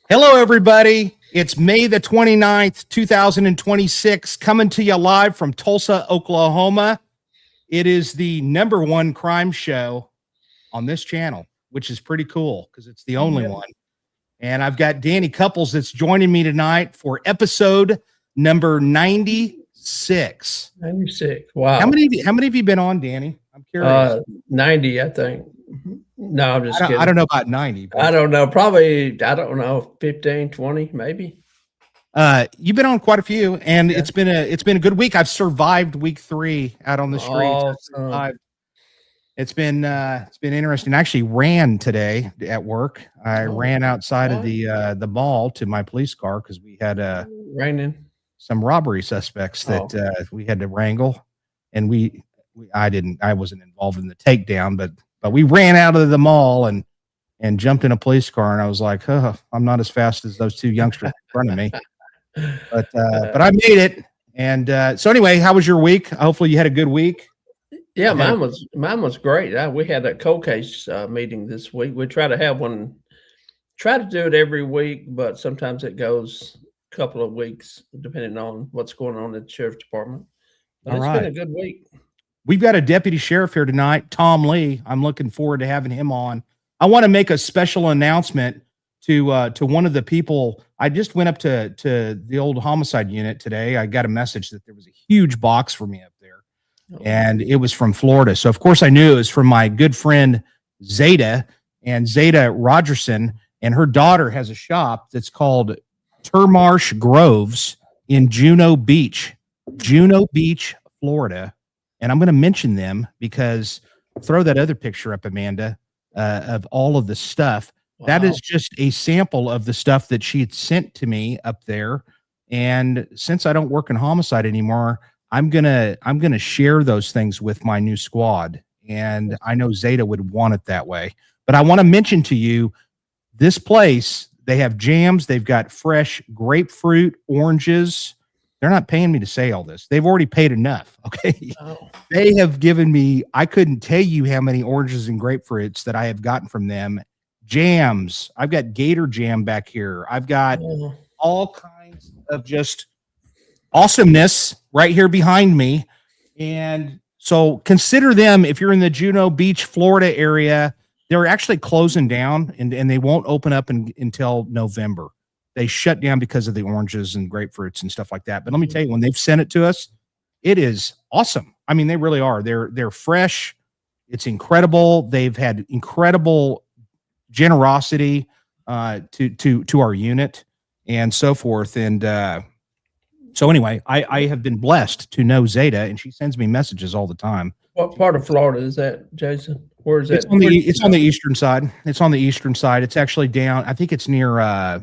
Hello, everybody. It's May the 29th, 2026, coming to you live from Tulsa, Oklahoma. It is the #1 crime show on this channel, which is pretty cool because it's the only one. And I've got Danny Couples that's joining me tonight for episode number 96. 96. Wow. How many have you been on, Danny? I'm curious. 90, I think. No, I'm just kidding. I don't know about 90. I don't know. Probably, 15, 20, maybe. You've been on quite a few, and it's been a good week. I've survived week 3 out on the streets. It's been interesting. I actually ran today at work. I ran outside of the mall to my police car because we had some robbery suspects that we had to wrangle, and I wasn't involved in the takedown, but we ran out of the mall and jumped in a police car, and I was like, I'm not as fast as those two youngsters in front of me. But I made it. And so anyway, how was your week? Hopefully you had a good week. Yeah, mine was great. We had a cold case meeting this week. We try to have one, try to do it every week, but sometimes it goes a couple of weeks depending on what's going on at the sheriff's department. But it's been a good week. We've got a deputy sheriff here tonight, Tom Lee. I'm looking forward to having him on. I want to make a special announcement to one of the people. I just went up to the old homicide unit today. I got a message that there was a huge box for me up there, and it was from Florida. So of course I knew it was from my good friend Zeta Rogerson, and her daughter has a shop that's called Termarsh Groves in Juno Beach, Florida. And I'm going to mention them because throw that other picture up, Amanda, of all of the stuff. Wow. That is just a sample of the stuff that she had sent to me up there. And since I don't work in homicide anymore, I'm gonna share those things with my new squad. And I know Zeta would want it that way. But I want to mention to you, this place, they have jams, they've got fresh grapefruit, oranges. They're not paying me to say all this. They've already paid enough. Okay. They have given me, I couldn't tell you how many oranges and grapefruits that I have gotten from them. Jams. I've got Gator jam back here. I've got all kinds of just awesomeness right here behind me. And so consider them, if you're in the Juno Beach, Florida area, they're actually closing down and they won't open up until November. They shut down because of the oranges and grapefruits and stuff like that. But let me tell you, when they've sent it to us, it is awesome. I mean, they really are. They're fresh. It's incredible. They've had incredible generosity to our unit and so forth. And so anyway, I have been blessed to know Zeta, and she sends me messages all the time. What part of Florida is that, Jason? Where is that? It's on the eastern side. It's on the eastern side. It's actually down. I think it's near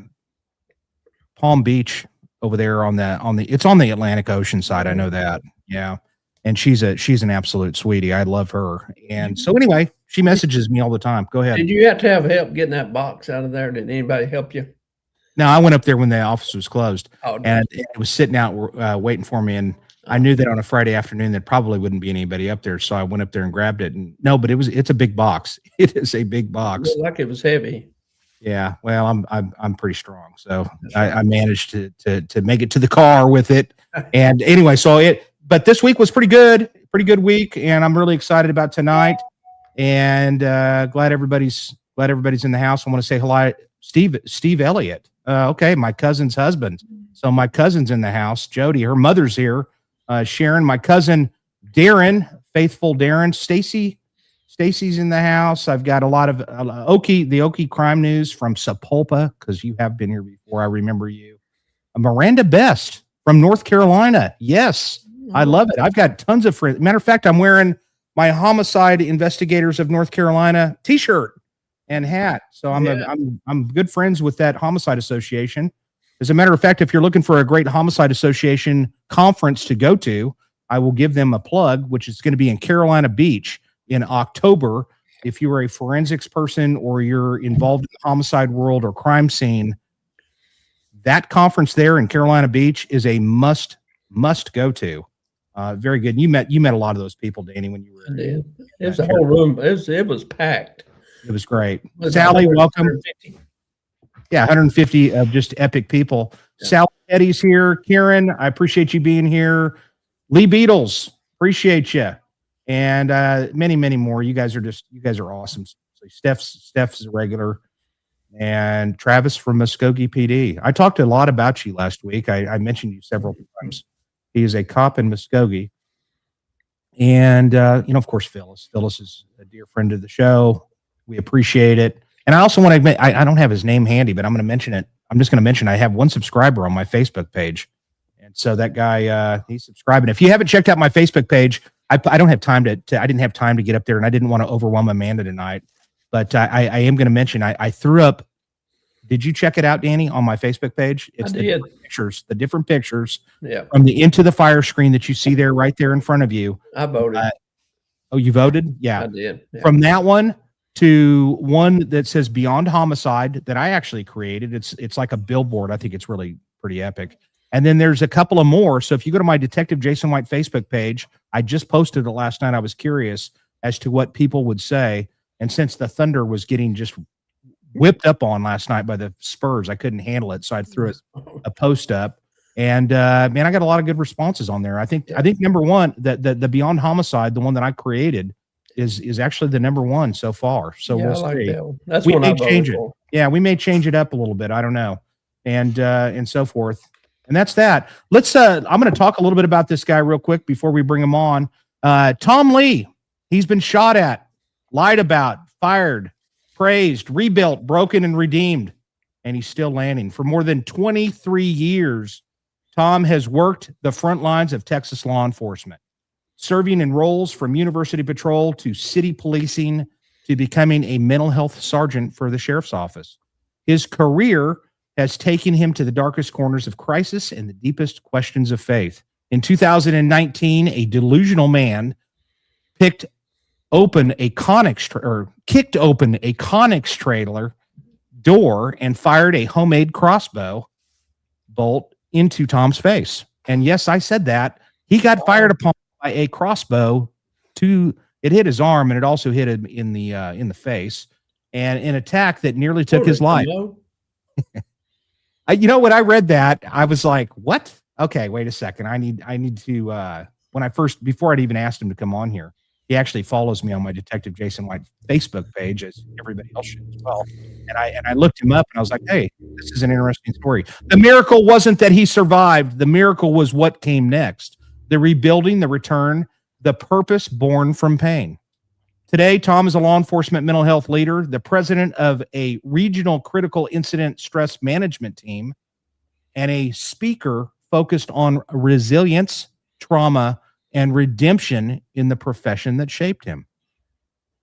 Palm Beach over there it's on the Atlantic Ocean side. I know that. Yeah. And she's an absolute sweetie. I love her. And so anyway, she messages me all the time. Go ahead. Did you have to have help getting that box out of there? Did anybody help you? No, I went up there when the office was closed, and it was sitting out waiting for me. And I knew that on a Friday afternoon, there probably wouldn't be anybody up there. So I went up there and grabbed it. And no, but it's a big box. It is a big box. It looked like it was heavy. Yeah, well, I'm pretty strong, so I managed to make it to the car with it. And anyway, but this week was pretty good week, and I'm really excited about tonight. And glad everybody's in the house. I want to say hello, Steve Elliott. Okay, my cousin's husband. So my cousin's in the house. Jody, her mother's here. Sharon, my cousin Darren, faithful Darren, Stacy's in the house. I've got a lot of the Okie crime news from Sapulpa, because you have been here before. I remember you. Miranda Best from North Carolina. Yes, I love it. I've got tons of friends. Matter of fact, I'm wearing my homicide investigators of North Carolina t-shirt and hat. So I'm good friends with that homicide association. As a matter of fact, if you're looking for a great homicide association conference to go to, I will give them a plug, which is going to be in Carolina Beach in October. If you are a forensics person or you're involved in the homicide world or crime scene, that conference there in Carolina Beach is a must go to. Very good. You met a lot of those people, Danny, when you were. I did. It was a whole room. It was packed. It was great. Sally, welcome. 150. Yeah, 150 of just epic people. Yeah. Sally Eddie's here. Kieran, I appreciate you being here. Lee Beatles, appreciate you. And many, many more. You guys are awesome. So Steph's a regular. And Travis from Muskogee PD. I talked a lot about you last week. I mentioned you several times. He is a cop in Muskogee. And, of course, Phyllis. Phyllis is a dear friend of the show. We appreciate it. And I also want to admit, I don't have his name handy, but I'm going to mention it. I'm just going to mention I have one subscriber on my Facebook page. And so that guy, he's subscribing. If you haven't checked out my Facebook page, I don't have time I didn't have time to get up there, and I didn't want to overwhelm Amanda tonight. But I am going to mention, I threw up. Did you check it out, Danny, on my Facebook page? It's the different pictures from the Into the Fire screen that you see there, right there in front of you. I voted. Oh, you voted? Yeah. I did. Yeah. From that one to one that says Beyond Homicide that I actually created. It's like a billboard. I think it's really pretty epic. And then there's a couple of more. So if you go to my Detective Jason White Facebook page, I just posted it last night. I was curious as to what people would say. And since the Thunder was getting just whipped up on last night by the Spurs, I couldn't handle it. So I threw a post up. And man, I got a lot of good responses on there. I think number one, the Beyond Homicide, the one that I created, is actually the number one so far. So we'll see. That. That's we may change it. Yeah, we may change it up a little bit. I don't know, and so forth. And that's that. Let's. I'm going to talk a little bit about this guy real quick before we bring him on. Tom Lee. He's been shot at, lied about, fired, praised, rebuilt, broken, and redeemed, and he's still landing. For more than 23 years, Tom has worked the front lines of Texas law enforcement, serving in roles from University Patrol to city policing to becoming a mental health sergeant for the sheriff's office. His career has taken him to the darkest corners of crisis and the deepest questions of faith. In 2019, a delusional man kicked open a Connex trailer door and fired a homemade crossbow bolt into Tom's face. And yes, I said that. He got fired upon by a crossbow. It hit his arm, and it also hit him in the face, and an attack that nearly took his life. When I read that, I was like, what? Okay, wait a second. I need to before I'd even asked him to come on here, he actually follows me on my Detective Jason White Facebook page, as everybody else should as well. And I looked him up, and I was like, hey, this is an interesting story. The miracle wasn't that he survived. The miracle was what came next. The rebuilding, the return, the purpose born from pain. Today, Tom is a law enforcement mental health leader, the president of a regional critical incident stress management team, and a speaker focused on resilience, trauma, and redemption in the profession that shaped him.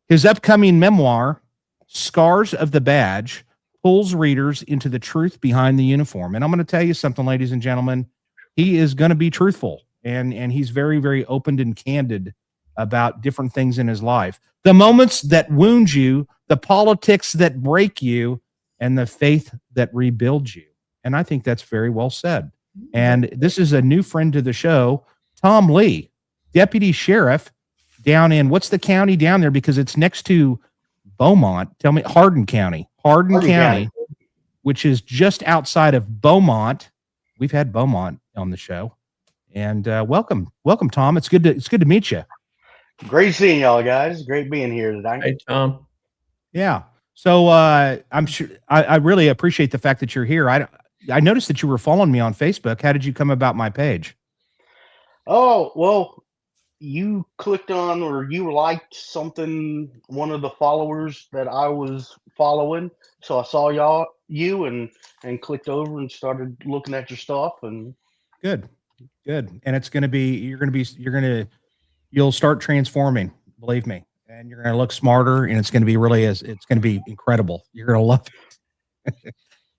His upcoming memoir, Scars of the Badge, pulls readers into the truth behind the uniform. And I'm going to tell you something, ladies and gentlemen, he is going to be truthful, and he's very, very open and candid about different things in his life. The moments that wound you, the politics that break you, and the faith that rebuilds you. And I think that's very well said. And this is a new friend to the show, Tom Lee, deputy sheriff down in, what's the county down there? Because it's next to Beaumont. Tell me, Hardin County, which is just outside of Beaumont. We've had Beaumont on the show. And welcome, Tom. It's good to meet you. Great seeing y'all, guys. Great being here tonight. Hey, Tom. Yeah. So I'm sure I really appreciate the fact that you're here. I noticed that you were following me on Facebook. How did you come about my page? Oh, well, you clicked on or you liked something, one of the followers that I was following. So I saw you and clicked over and started looking at your stuff. And good. And it's going to be, you'll start transforming. believe me, and you're going to look smarter, and it's going to be it's going to be incredible. You're going to love it.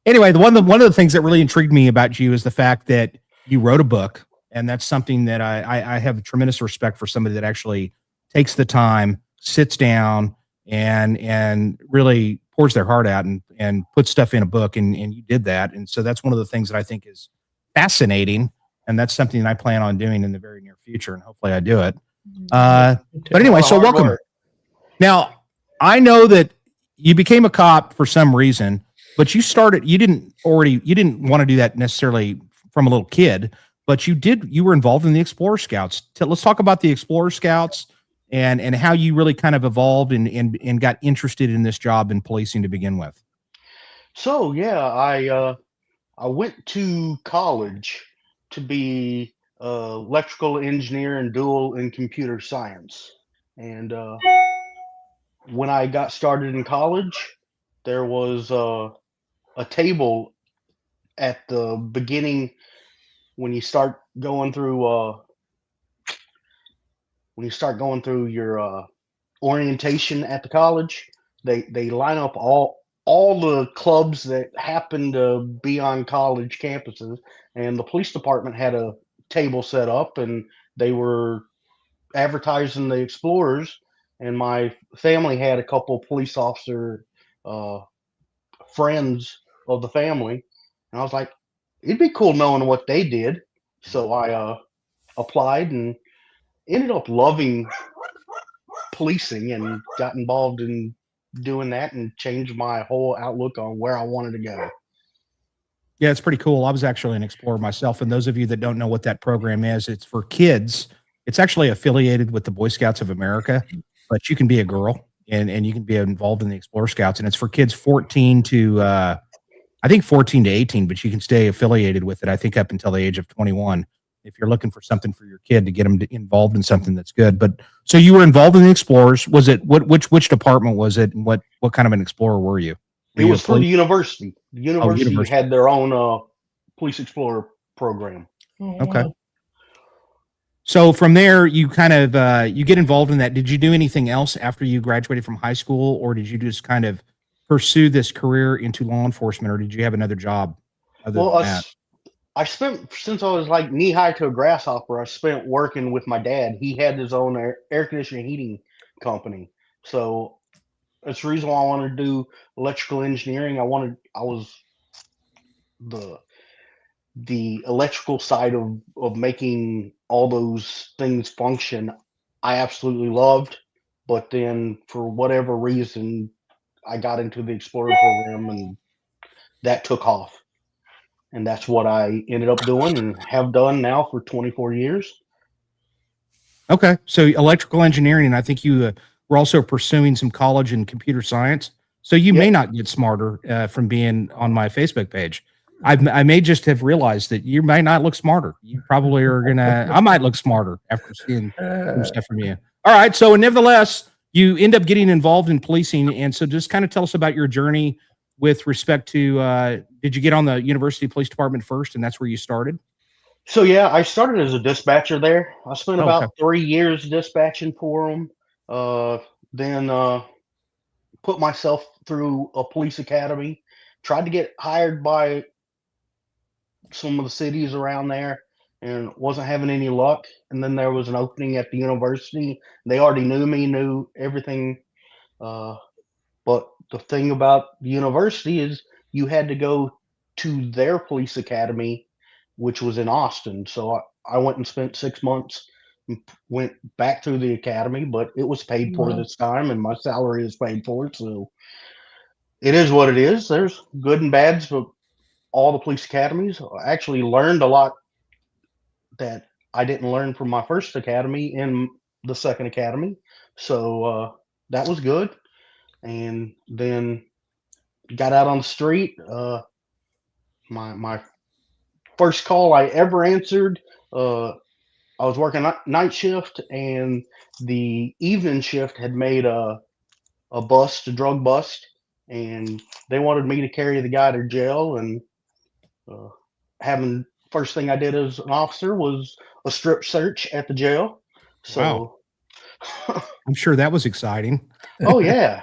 Anyway, one of the things that really intrigued me about you is the fact that you wrote a book, and that's something that I have tremendous respect for somebody that actually takes the time, sits down, and really pours their heart out and puts stuff in a book, and you did that, and so that's one of the things that I think is fascinating, and that's something that I plan on doing in the very near future, and hopefully I do it. But anyway, so welcome. Now, I know that you became a cop for some reason, but you didn't want to do that necessarily from a little kid, but you were involved in the Explorer Scouts. Let's talk about the Explorer Scouts and how you really kind of evolved and got interested in this job in policing to begin with. So yeah, I went to college to be electrical engineer and dual in computer science. And when I got started in college, there was a table at the beginning when you start going through your orientation at the college. They line up all the clubs that happen to be on college campuses, and the police department had a table set up, and they were advertising the Explorers, and my family had a couple police officer uh, friends of the family, and I was like, it'd be cool knowing what they did. So I applied and ended up loving policing and got involved in doing that and changed my whole outlook on where I wanted to go. Yeah, it's pretty cool. I was actually an Explorer myself. And those of you that don't know what that program is, it's for kids. It's actually affiliated with the Boy Scouts of America, but you can be a girl and you can be involved in the Explorer Scouts. And it's for kids 14 to, I think 14 to 18, but you can stay affiliated with it, I think, up until the age of 21. If you're looking for something for your kid to get them involved in something that's good. But so you were involved in the Explorers. Was it which department was it? And what kind of an Explorer were you? It was for the university. The university had their own police explorer program. Okay. So from there, you kind of you get involved in that. Did you do anything else after you graduated from high school, or did you just kind of pursue this career into law enforcement, or did you have another job other than that? I spent, since I was like knee high to a grasshopper, I spent working with my dad. He had his own air conditioning heating company. So that's the reason why I wanted to do electrical engineering. I was the electrical side of making all those things function. I absolutely loved, but then for whatever reason, I got into the Explorer program and that took off. And that's what I ended up doing and have done now for 24 years. Okay. So electrical engineering, and I think you were also pursuing some college in computer science. So you may not get smarter from being on my Facebook page. I may just have realized that you might not look smarter. You probably are I might look smarter after seeing some stuff from you. All right. So nevertheless, you end up getting involved in policing. And so just kind of tell us about your journey with respect to, did you get on the University Police Department first, and that's where you started? So yeah, I started as a dispatcher there. I spent about 3 years dispatching for them. Then put myself through a police academy. Tried to get hired by some of the cities around there, and wasn't having any luck. And then there was an opening at the university. They already knew me, knew everything. But the thing about the university is you had to go to their police academy, which was in Austin. So I went and spent 6 months and went back through the academy, but it was paid for this time and my salary is paid for it. So it is what it is. There's good and bads for all the police academies. I actually learned a lot that I didn't learn from my first academy in the second academy. So that was good. And then got out on the street. My first call I ever answered, I was working night shift, and the evening shift had made a drug bust, and they wanted me to carry the guy to jail. And first thing I did as an officer was a strip search at the jail. So wow. I'm sure that was exciting. Oh yeah,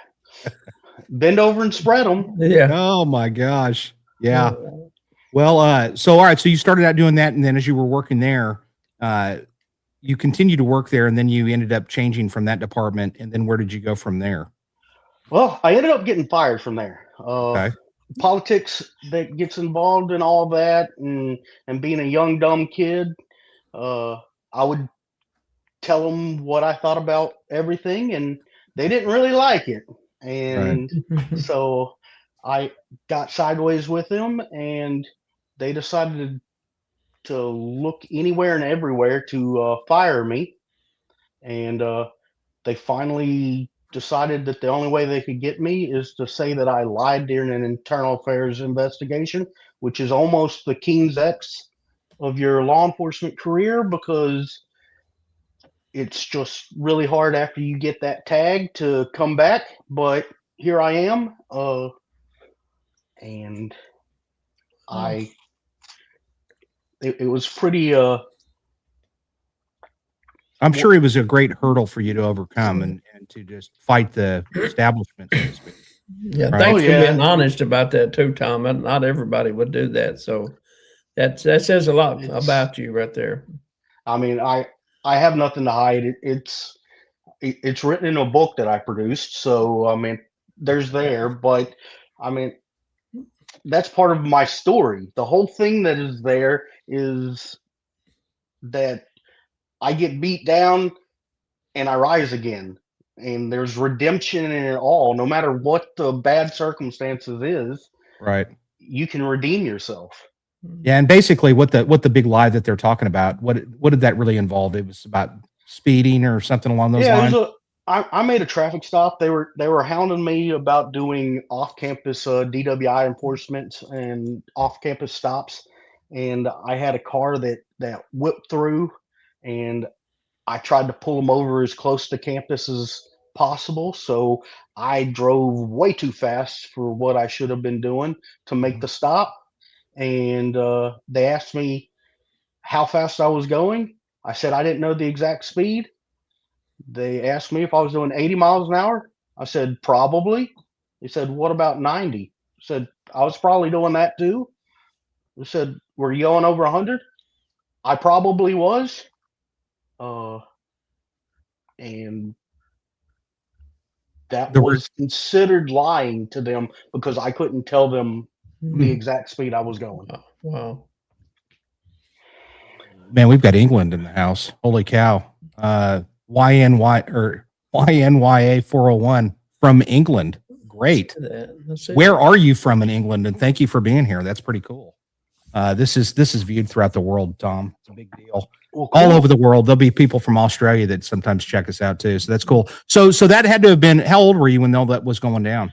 bend over and spread them. Yeah. Oh my gosh. Yeah. Well, so all right, so you started out doing that, and then as you were working there, you continued to work there, and then you ended up changing from that department, and then where did you go from there? Well, I ended up getting fired from there. Okay. Politics that gets involved in all that, and being a young dumb kid, I would tell them what I thought about everything, and they didn't really like it. Right. And so I got sideways with them, and they decided to look anywhere and everywhere to fire me. And they finally decided that the only way they could get me is to say that I lied during an internal affairs investigation, which is almost the King's X of your law enforcement career, because it's just really hard after you get that tag to come back. But here I am, and I it was pretty I'm sure it was a great hurdle for you to overcome and to just fight the establishment, so to speak. Yeah, Right. thanks Oh, for yeah. being honest about that too, Tom. Not everybody would do that, so that says a lot about you right there. I mean, I have nothing to hide. It's written in a book that I produced, so I mean, there's there. But I mean, that's part of my story. The whole thing that is there is that I get beat down and I rise again, and there's redemption in it all. No matter what the bad circumstances is, Right. you can redeem yourself. Yeah, and basically what the big lie that they're talking about, what did that really involve? It was about speeding or something along those Yeah, lines? I made a traffic stop. They were hounding me about doing off-campus DWI enforcement and off-campus stops, and I had a car that whipped through, and I tried to pull them over as close to campus as possible. So I drove way too fast for what I should have been doing to make the stop, and they asked me how fast I was going. I said I didn't know the exact speed. They asked me if I was doing 80 miles an hour. I said, probably. They said, what about 90? I said, I was probably doing that too. They said, were you going over 100? I probably was. Uh, and that The re- was considered lying to them because I couldn't tell them the exact speed I was going. Wow. Man, we've got England in the house. Holy cow. YNYA 401 from England. Great. Where are you from in England? And thank you for being here. That's pretty cool. This is viewed throughout the world, Tom. It's a big deal. Well, All cool. over the world. There'll be people from Australia that sometimes check us out too. So that's cool. So that had to have been, how old were you when all that was going down?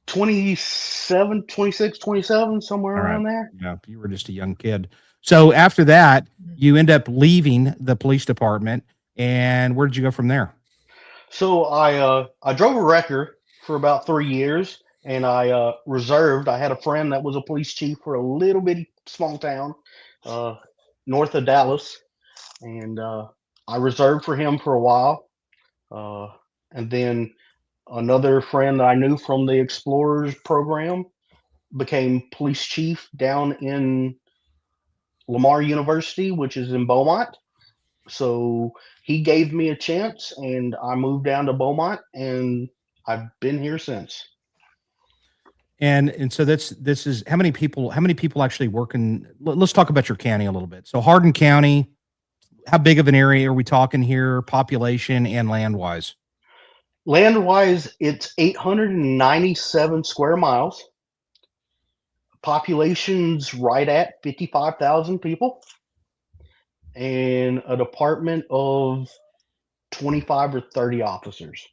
27, 26, 27, somewhere All right. around there. Yeah, you were just a young kid. So after that, you end up leaving the police department, and where did you go from there? So I drove a wrecker for about 3 years, and I reserved. I had a friend that was a police chief for a little bitty small town north of Dallas, and I reserved for him for a while. And then another friend that I knew from the Explorers program became police chief down in Lamar University, which is in Beaumont. So he gave me a chance, and I moved down to Beaumont, and I've been here since. And so this is how many people actually work in, let's talk about your county a little bit. So Hardin County, how big of an area are we talking here, population and land wise? Land wise, it's 897 square miles. Population's right at 55,000 people, and a department of 25 or 30 officers.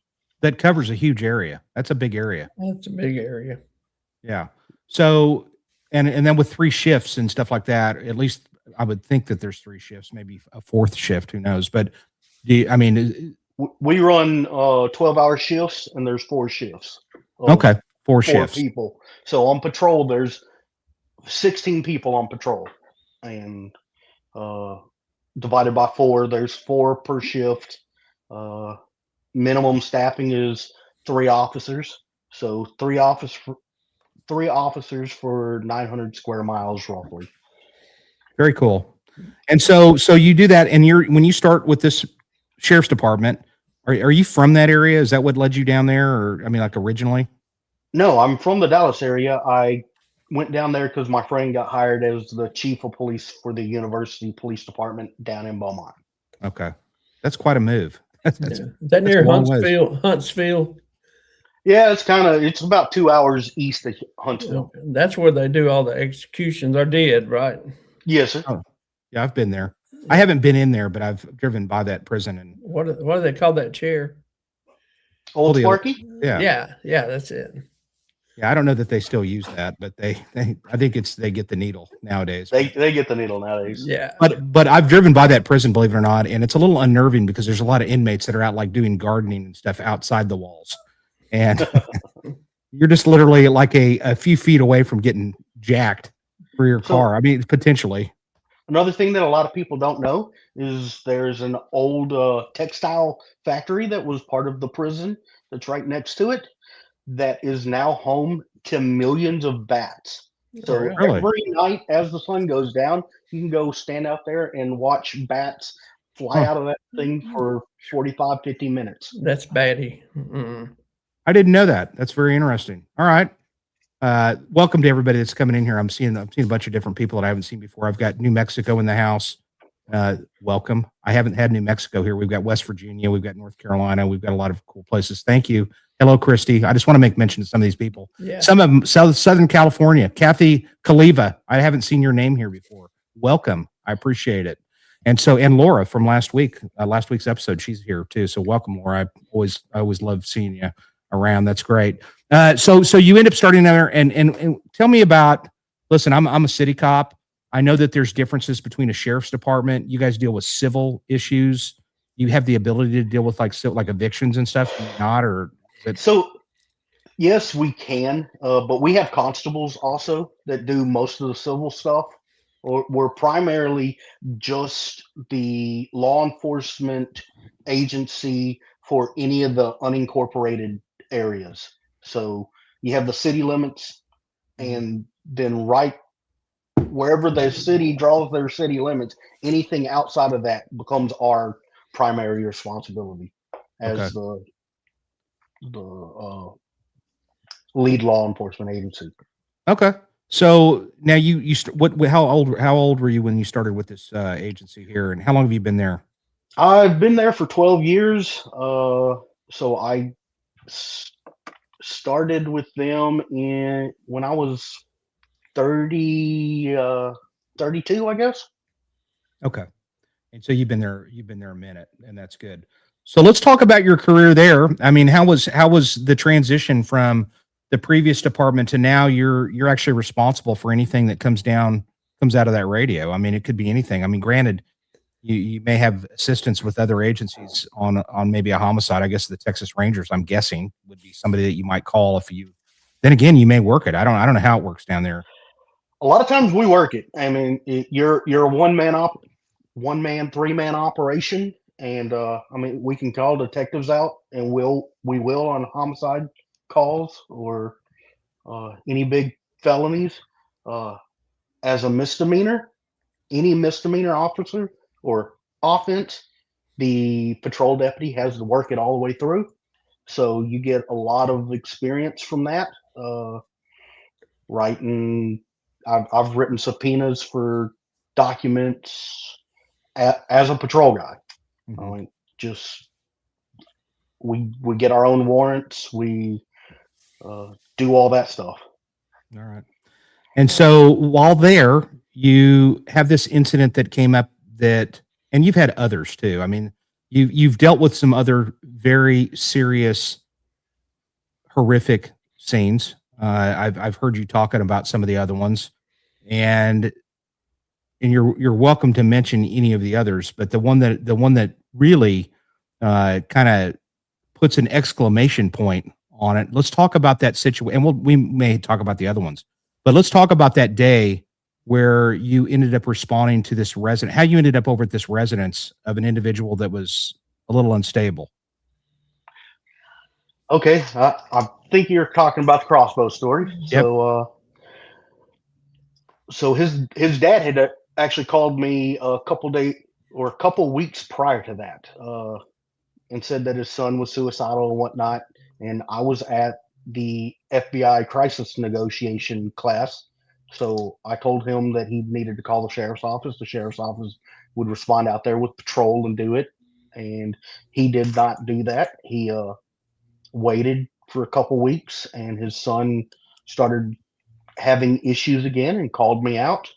That covers a huge area. That's a big area. That's a big area. Yeah. So, and then with 3 shifts and stuff like that, at least I would think that there's 3 shifts, maybe a 4th shift, who knows? But we run 12-hour shifts, and there's 4 shifts. Okay, 4 4 shifts. people. So on patrol, there's 16 people on patrol, and divided by 4, there's 4 per shift. Minimum staffing is 3 officers. So 3 officers for 900 square miles roughly. Very cool. And so you do that, and when you start with this sheriff's department, are you from that area? Is that what led you down there, or I mean, like originally? No, I'm from the Dallas area. I went down there because my friend got hired as the chief of police for the university police department down in Beaumont. Okay, that's quite a move. Is that near a long ways. Huntsville? Yeah, it's about 2 hours east of Huntsville. That's where they do all the executions, or did, right? Yes, sir. Oh, yeah, I've been there. I haven't been in there, but I've driven by that prison. And what do they call that chair? Old Sparky? Yeah, that's it. Yeah, I don't know that they still use that, but I think they get the needle nowadays. They get the needle nowadays. Yeah. But I've driven by that prison, believe it or not, and it's a little unnerving because there's a lot of inmates that are out like doing gardening and stuff outside the walls. And you're just literally like a few feet away from getting jacked for your car. I mean, potentially. Another thing that a lot of people don't know is there's an old textile factory that was part of the prison that's right next to it that is now home to millions of bats. So really? Every night as the sun goes down, you can go stand out there and watch bats fly out of that thing for 45, 50 minutes. That's batty. Mm-mm. I didn't know that. That's very interesting. All right. Welcome to everybody that's coming in here. I'm seeing a bunch of different people that I haven't seen before. I've got New Mexico in the house. Welcome. I haven't had New Mexico here. We've got West Virginia. We've got North Carolina. We've got a lot of cool places. Thank you. Hello, Christy. I just want to make mention of some of these people. Yeah. Some of them, Southern California. Kathy Kaliva. I haven't seen your name here before. Welcome. I appreciate it. And Laura from last week's episode, she's here too. So welcome, Laura. I always love seeing you around. That's great. So you end up starting there and tell me about, listen, I'm a city cop. I know that there's differences between a sheriff's department. You guys deal with civil issues. You have the ability to deal with like evictions and stuff. Do you not, or so yes, we can, but we have constables also that do most of the civil stuff. We're primarily just the law enforcement agency for any of the unincorporated areas. So you have the city limits, and then right wherever the city draws their city limits, anything outside of that becomes our primary responsibility as the lead law enforcement agency. Okay. So now how old were you when you started with this agency here, and how long have you been there? I've been there for 12 years. So I started with them when I was 32, I guess. Okay. And so you've been there a minute, and that's good. So let's talk about your career there. I mean, how was the transition from the previous department to now you're actually responsible for anything that comes out of that radio? I mean, it could be anything. I mean, granted, you may have assistance with other agencies on maybe a homicide. I guess the Texas Rangers, I'm guessing, would be somebody that you might call if you. Then again, you may work it. I don't know how it works down there. A lot of times we work it. I mean, you're a one man, 3-man operation, and I mean, we can call detectives out, and we will on homicide calls or any big felonies. As a misdemeanor, any misdemeanor officer or offense, the patrol deputy has to work it all the way through. So you get a lot of experience from that. Writing, I've written subpoenas for documents as a patrol guy. Mm-hmm. I mean, just we get our own warrants. We do all that stuff. All right. And so while there, you have this incident that came up and you've had others too. I mean, you've dealt with some other very serious, horrific scenes. I've heard you talking about some of the other ones, and you're welcome to mention any of the others. But the one that really kind of puts an exclamation point on it. Let's talk about that situation, and we may talk about the other ones, but let's talk about that day where you ended up responding to this resident, how you ended up over at this residence of an individual that was a little unstable. Okay, I think you're talking about the crossbow story. Yep. So his dad had actually called me a couple weeks prior to that, and said that his son was suicidal and whatnot. And I was at the FBI crisis negotiation class, so I told him that he needed to call the sheriff's office. The sheriff's office would respond out there with patrol and do it, and he did not do that. He waited for a couple weeks, and his son started having issues again and called me out.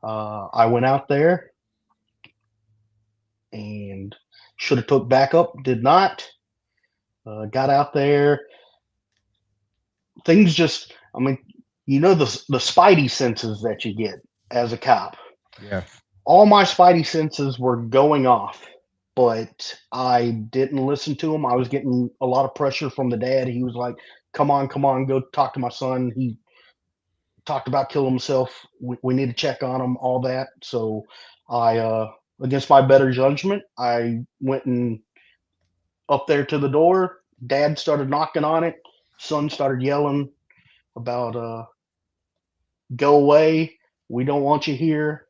I went out there and should have took backup, did not. Got out there. Things just, I mean, the spidey senses that you get as a cop. Yeah. All my spidey senses were going off, but I didn't listen to him. I was getting a lot of pressure from the dad. He was like, come on, go talk to my son. He talked about killing himself. We need to check on him, all that. So I, against my better judgment, I went and up there to the door. Dad started knocking on it. Son started yelling about, go away. We don't want you here.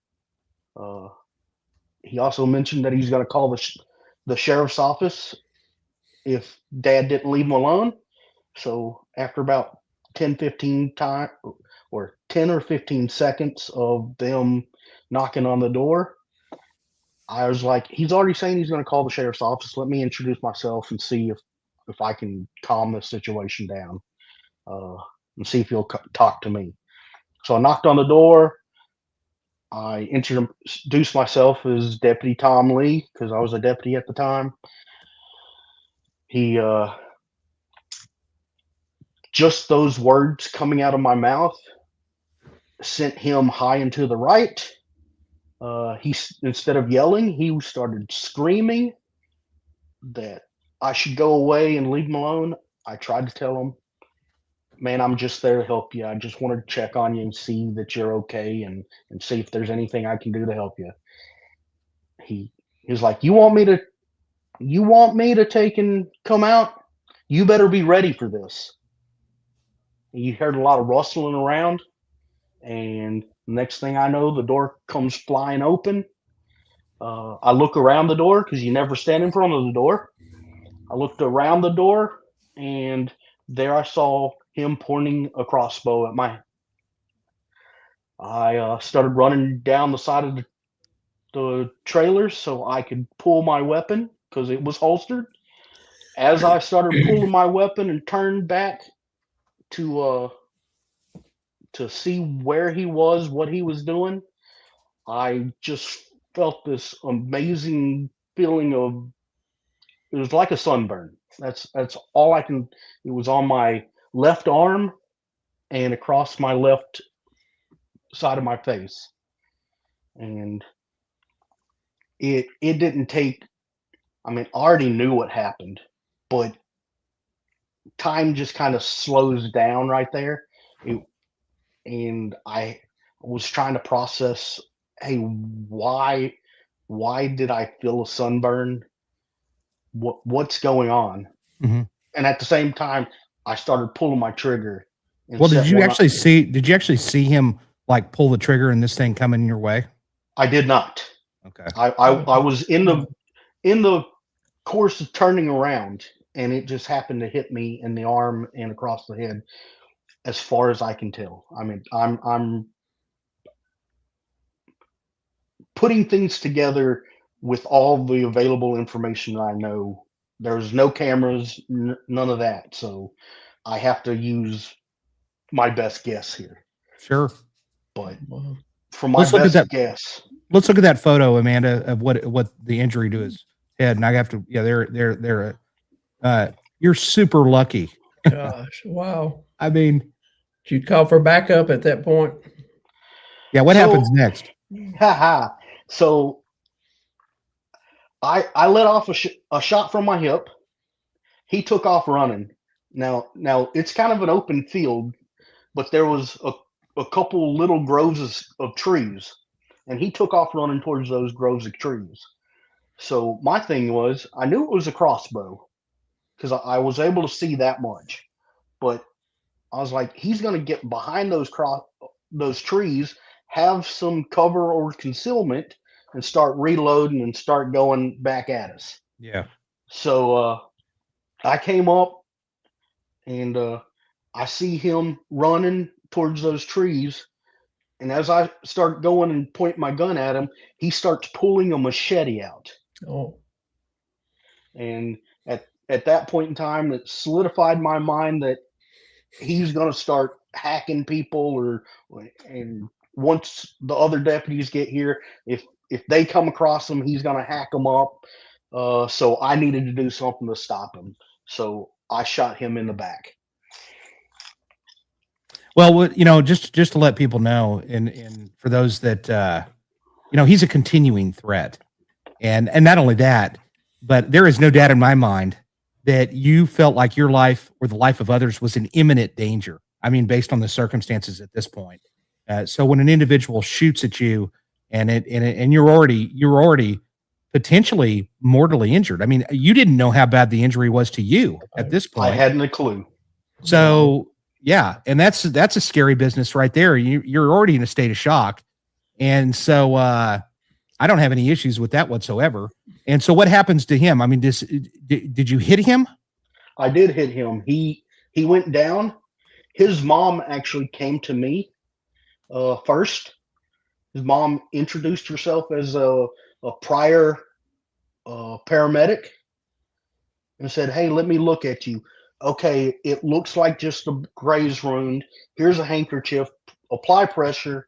He also mentioned that he's going to call the sheriff's office if Dad didn't leave him alone. So after about 10 or 15 seconds of them knocking on the door, I was like, he's already saying he's going to call the sheriff's office. Let me introduce myself and see if I can calm this situation down, and see if he'll talk to me. So I knocked on the door. I introduced myself as Deputy Tom Lee because I was a deputy at the time. He just those words coming out of my mouth sent him high and to the right. He, instead of yelling, he started screaming that I should go away and leave him alone. I tried to tell him, man, I'm just there to help you. I just wanted to check on you and see that you're okay and see if there's anything I can do to help you. He was like, you want me to take and come out? You better be ready for this. You heard a lot of rustling around, and next thing I know, the door comes flying open. I look around the door because you never stand in front of the door. I looked around the door, and there I saw him pointing a crossbow at my. I started running down the side of the trailer so I could pull my weapon because it was holstered. As I started pulling my weapon and turned back to see where he was, what he was doing, I just felt this amazing feeling of, it was like a sunburn. That's all I can. It was on my left arm and across my left side of my face, and it didn't take. I mean, I already knew what happened, but time just kind of slows down right there. And I was trying to process, hey, why did I feel a sunburn? What's going on? Mm-hmm. And at the same time, I started pulling my trigger. Well, did you actually see him like pull the trigger and this thing coming your way? I did not. Okay. I was in the course of turning around, and it just happened to hit me in the arm and across the head, as far as I can tell. I mean, I'm putting things together with all the available information I know. There's no cameras, none of that. So I have to use my best guess here. Sure. But from my best guess. Let's look at that photo, Amanda, of what the injury to his head. And I have to, they're you're super lucky. Gosh, wow. I mean, did you call for backup at that point? Yeah, what happens next? So I let off a shot from my hip. He took off running. Now it's kind of an open field, but there was a couple little groves of trees, and he took off running towards those groves of trees. So my thing was, I knew it was a crossbow because I was able to see that much, but I was like, he's going to get behind those trees, have some cover or concealment, and start reloading and start going back at us. Yeah. So I came up and I see him running towards those trees. And as I start going and point my gun at him, he starts pulling a machete out. Oh, And at that point in time, it solidified my mind that he's going to start hacking people, and once the other deputies get here, if they come across him, he's going to hack them up. So I needed to do something to stop him. So I shot him in the back. Well, just to let people know, and for those that he's a continuing threat, and not only that, but there is no doubt in my mind that you felt like your life or the life of others was in imminent danger. I mean, based on the circumstances at this point. So when an individual shoots at you, and you're already potentially mortally injured. I mean, you didn't know how bad the injury was to you at this point. I hadn't a clue. So yeah, and that's a scary business right there. You're already in a state of shock, and so I don't have any issues with that whatsoever. And so, what happens to him? I mean, did you hit him? I did hit him. He went down. His mom actually came to me first. His mom introduced herself as a prior paramedic and said, "Hey, let me look at you. Okay, it looks like just a graze wound. Here's a handkerchief. Apply pressure."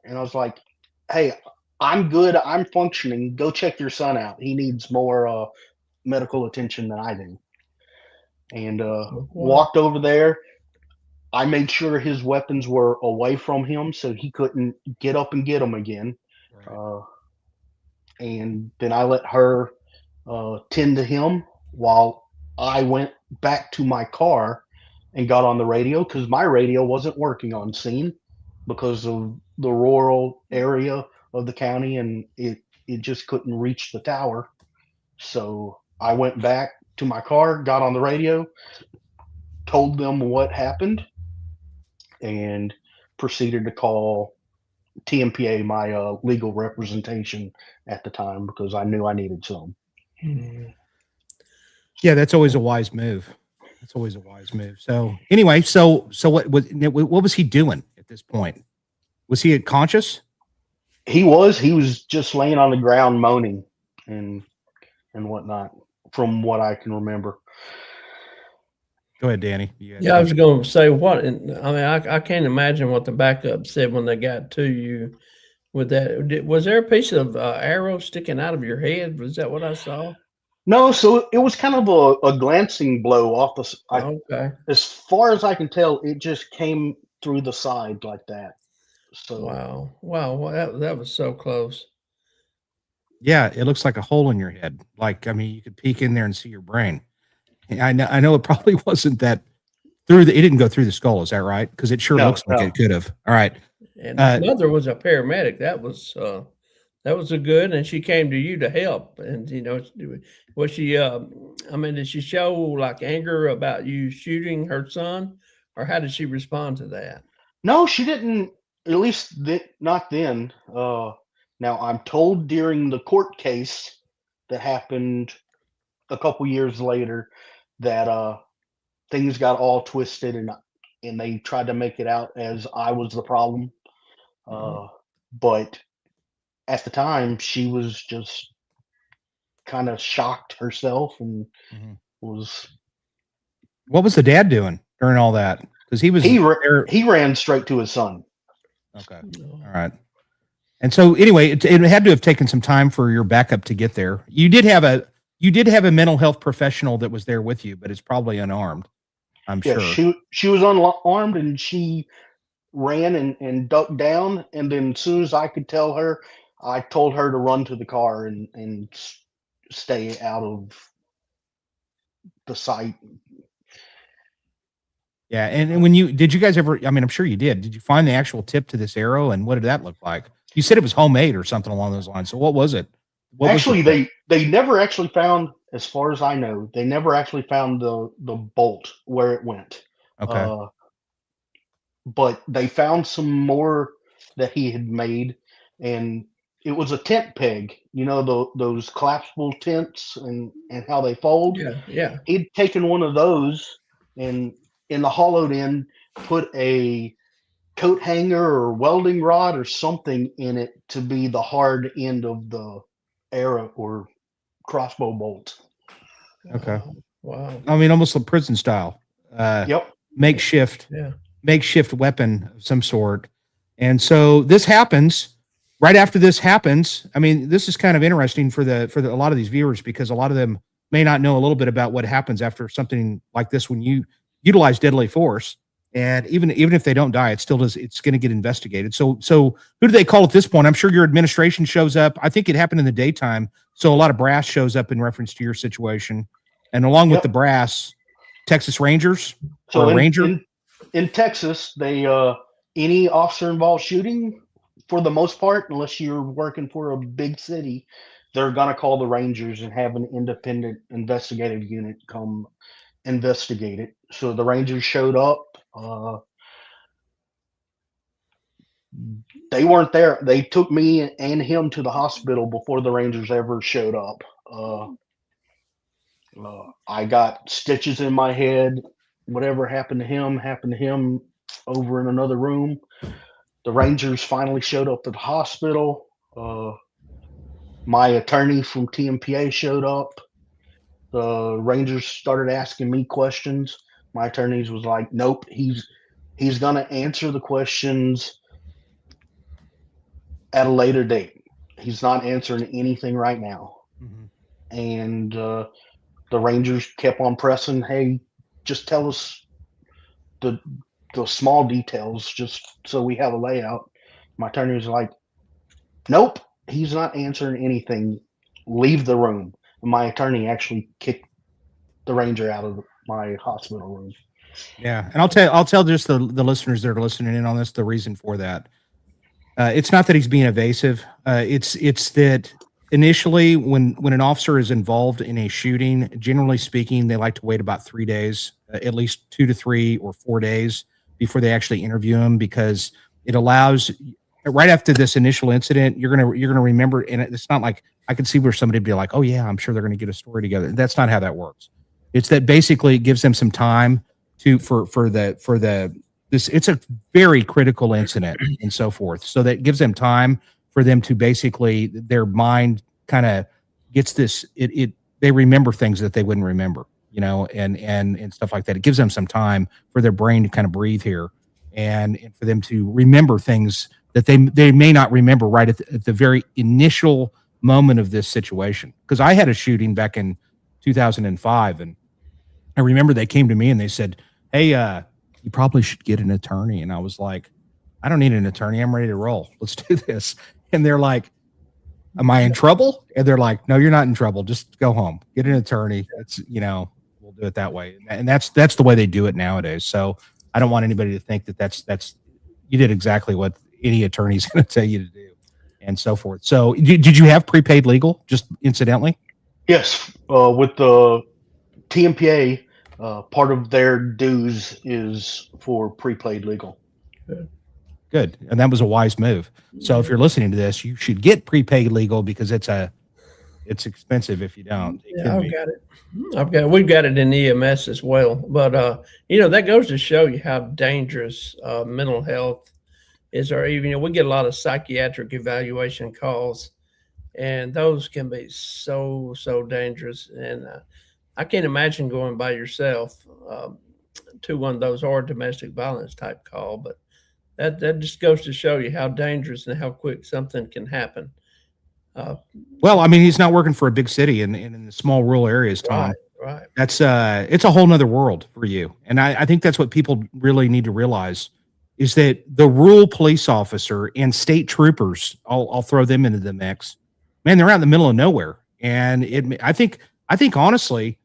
And I was like, "Hey, I'm good. I'm functioning. Go check your son out. He needs more medical attention than I do." And walked over there. I made sure his weapons were away from him so he couldn't get up and get them again. Right. And then I let her tend to him while I went back to my car and got on the radio because my radio wasn't working on scene because of the rural area of the county, and it just couldn't reach the tower. So I went back to my car, got on the radio, told them what happened, and proceeded to call TMPA, my legal representation at the time, because I knew I needed some. Yeah, that's always a wise move. That's always a wise move. So anyway, so what was he doing at this point? Was he conscious? He was just laying on the ground moaning and whatnot, from what I can remember. Go ahead, Danny. Yeah, I was going to say I can't imagine what the backup said when they got to you with that. Was there a piece of arrow sticking out of your head? Was that what I saw? No, so it was kind of a glancing blow off the. Okay. As far as I can tell, it just came through the side like that. So wow, well, that was so close. Yeah, it looks like a hole in your head. Like, I mean, you could peek in there and see your brain. I know it probably wasn't that it didn't go through the skull. Is that right? Because it sure looks like it could have. All right. And his mother was a paramedic. That was a good, and she came to you to help. And was she? Did she show like anger about you shooting her son, or how did she respond to that? No, she didn't. At least not then. Now I'm told during the court case that happened a couple years later that things got all twisted, and they tried to make it out as I was the problem. But at the time, she was just kind of shocked herself and was. What was the dad doing during all that? Because he ran straight to his son. Okay. All right. And so anyway, it had to have taken some time for your backup to get there. You did have a mental health professional that was there with you, but it's probably unarmed. I'm sure. She was unarmed, and she ran and ducked down. And then as soon as I could tell her, I told her to run to the car and stay out of the sight. Yeah. And did you guys ever, I mean, I'm sure you did you find the actual tip to this arrow, and what did that look like? You said it was homemade or something along those lines. So what was it? What was Actually, the they never actually found, as far as I know, they never actually found the bolt where it went. okay. Uh, but they found some more that he had made, and it was a tent peg. You know, those collapsible tents and how they fold. Yeah, yeah. He'd taken one of those and in the hollowed end put a coat hanger or welding rod or something in it to be the hard end of the arrow or crossbow bolt. Okay. Wow. I mean, almost like prison style, Yep. makeshift Yeah. weapon of some sort. And so this happens. Right after this happens, I mean, this is kind of interesting for a lot of these viewers, because a lot of them may not know a little bit about what happens after something like this when you utilize deadly force. And even if they don't die, it's going to get investigated. So who do they call at this point? I'm sure your administration shows up. I think it happened in the daytime, so a lot of brass shows up in reference to your situation, and along with Yep. the brass, Texas Rangers So or a in, Ranger. in Texas, they any officer involved shooting, for the most part, unless you're working for a big city, they're gonna call the Rangers and have an independent investigative unit come investigate it. So the Rangers showed up. They weren't there. They took me and him to the hospital before the Rangers ever showed up. I got stitches in my head. Whatever happened to him over in another room. The Rangers finally showed up at the hospital. My attorney from TMPA showed up. The Rangers started asking me questions. My attorneys was like, "Nope, he's gonna answer the questions at a later date. He's not answering anything right now." Mhm. And the Rangers kept on pressing, "Hey, just tell us the small details, just so we have a layout." My attorney was like, "Nope, he's not answering anything. Leave the room." And my attorney actually kicked the Ranger out of my hospital room. Yeah, and I'll tell just the listeners that are listening in on this the reason for that. It's not that he's being evasive. It's that initially when an officer is involved in a shooting, generally speaking, they like to wait about 3 days, at least 2 to 3 or 4 days before they actually interview him, because it allows right after this initial incident, you're gonna remember, and it's not like I could see where somebody would be like, oh yeah, I'm sure they're gonna get a story together. That's not how that works. It's that basically it gives them some time to for the this. It's a very critical incident and so forth. So that gives them time for them to basically their mind kind of gets this. They remember things that they wouldn't remember, and stuff like that. It gives them some time for their brain to kind of breathe here, and for them to remember things that they may not remember right at the very initial moment of this situation. Because I had a shooting back in 2005, and I remember they came to me and they said, "Hey, you probably should get an attorney." And I was like, "I don't need an attorney. I'm ready to roll. Let's do this." And they're like, "Am I in trouble?" And they're like, "No, you're not in trouble. Just go home. Get an attorney. It's, we'll do it that way." And that's the way they do it nowadays. So I don't want anybody to think that that's you did exactly what any attorney's going to tell you to do and so forth. So did you have prepaid legal, just incidentally? Yes, with the TMPA, part of their dues is for prepaid legal. Good. And that was a wise move. So if you're listening to this, you should get prepaid legal, because it's expensive if you don't. Yeah, we've got it in EMS as well. But that goes to show you how dangerous mental health is. Or even, we get a lot of psychiatric evaluation calls, and those can be so dangerous. And I can't imagine going by yourself to one of those, or domestic violence type call. But that just goes to show you how dangerous and how quick something can happen. Well, I mean, he's not working for a big city in the small rural areas, Tom. Right. That's it's a whole nother world for you. And I think that's what people really need to realize, is that the rural police officer and state troopers, I'll throw them into the mix. Man, they're out in the middle of nowhere. And I think honestly,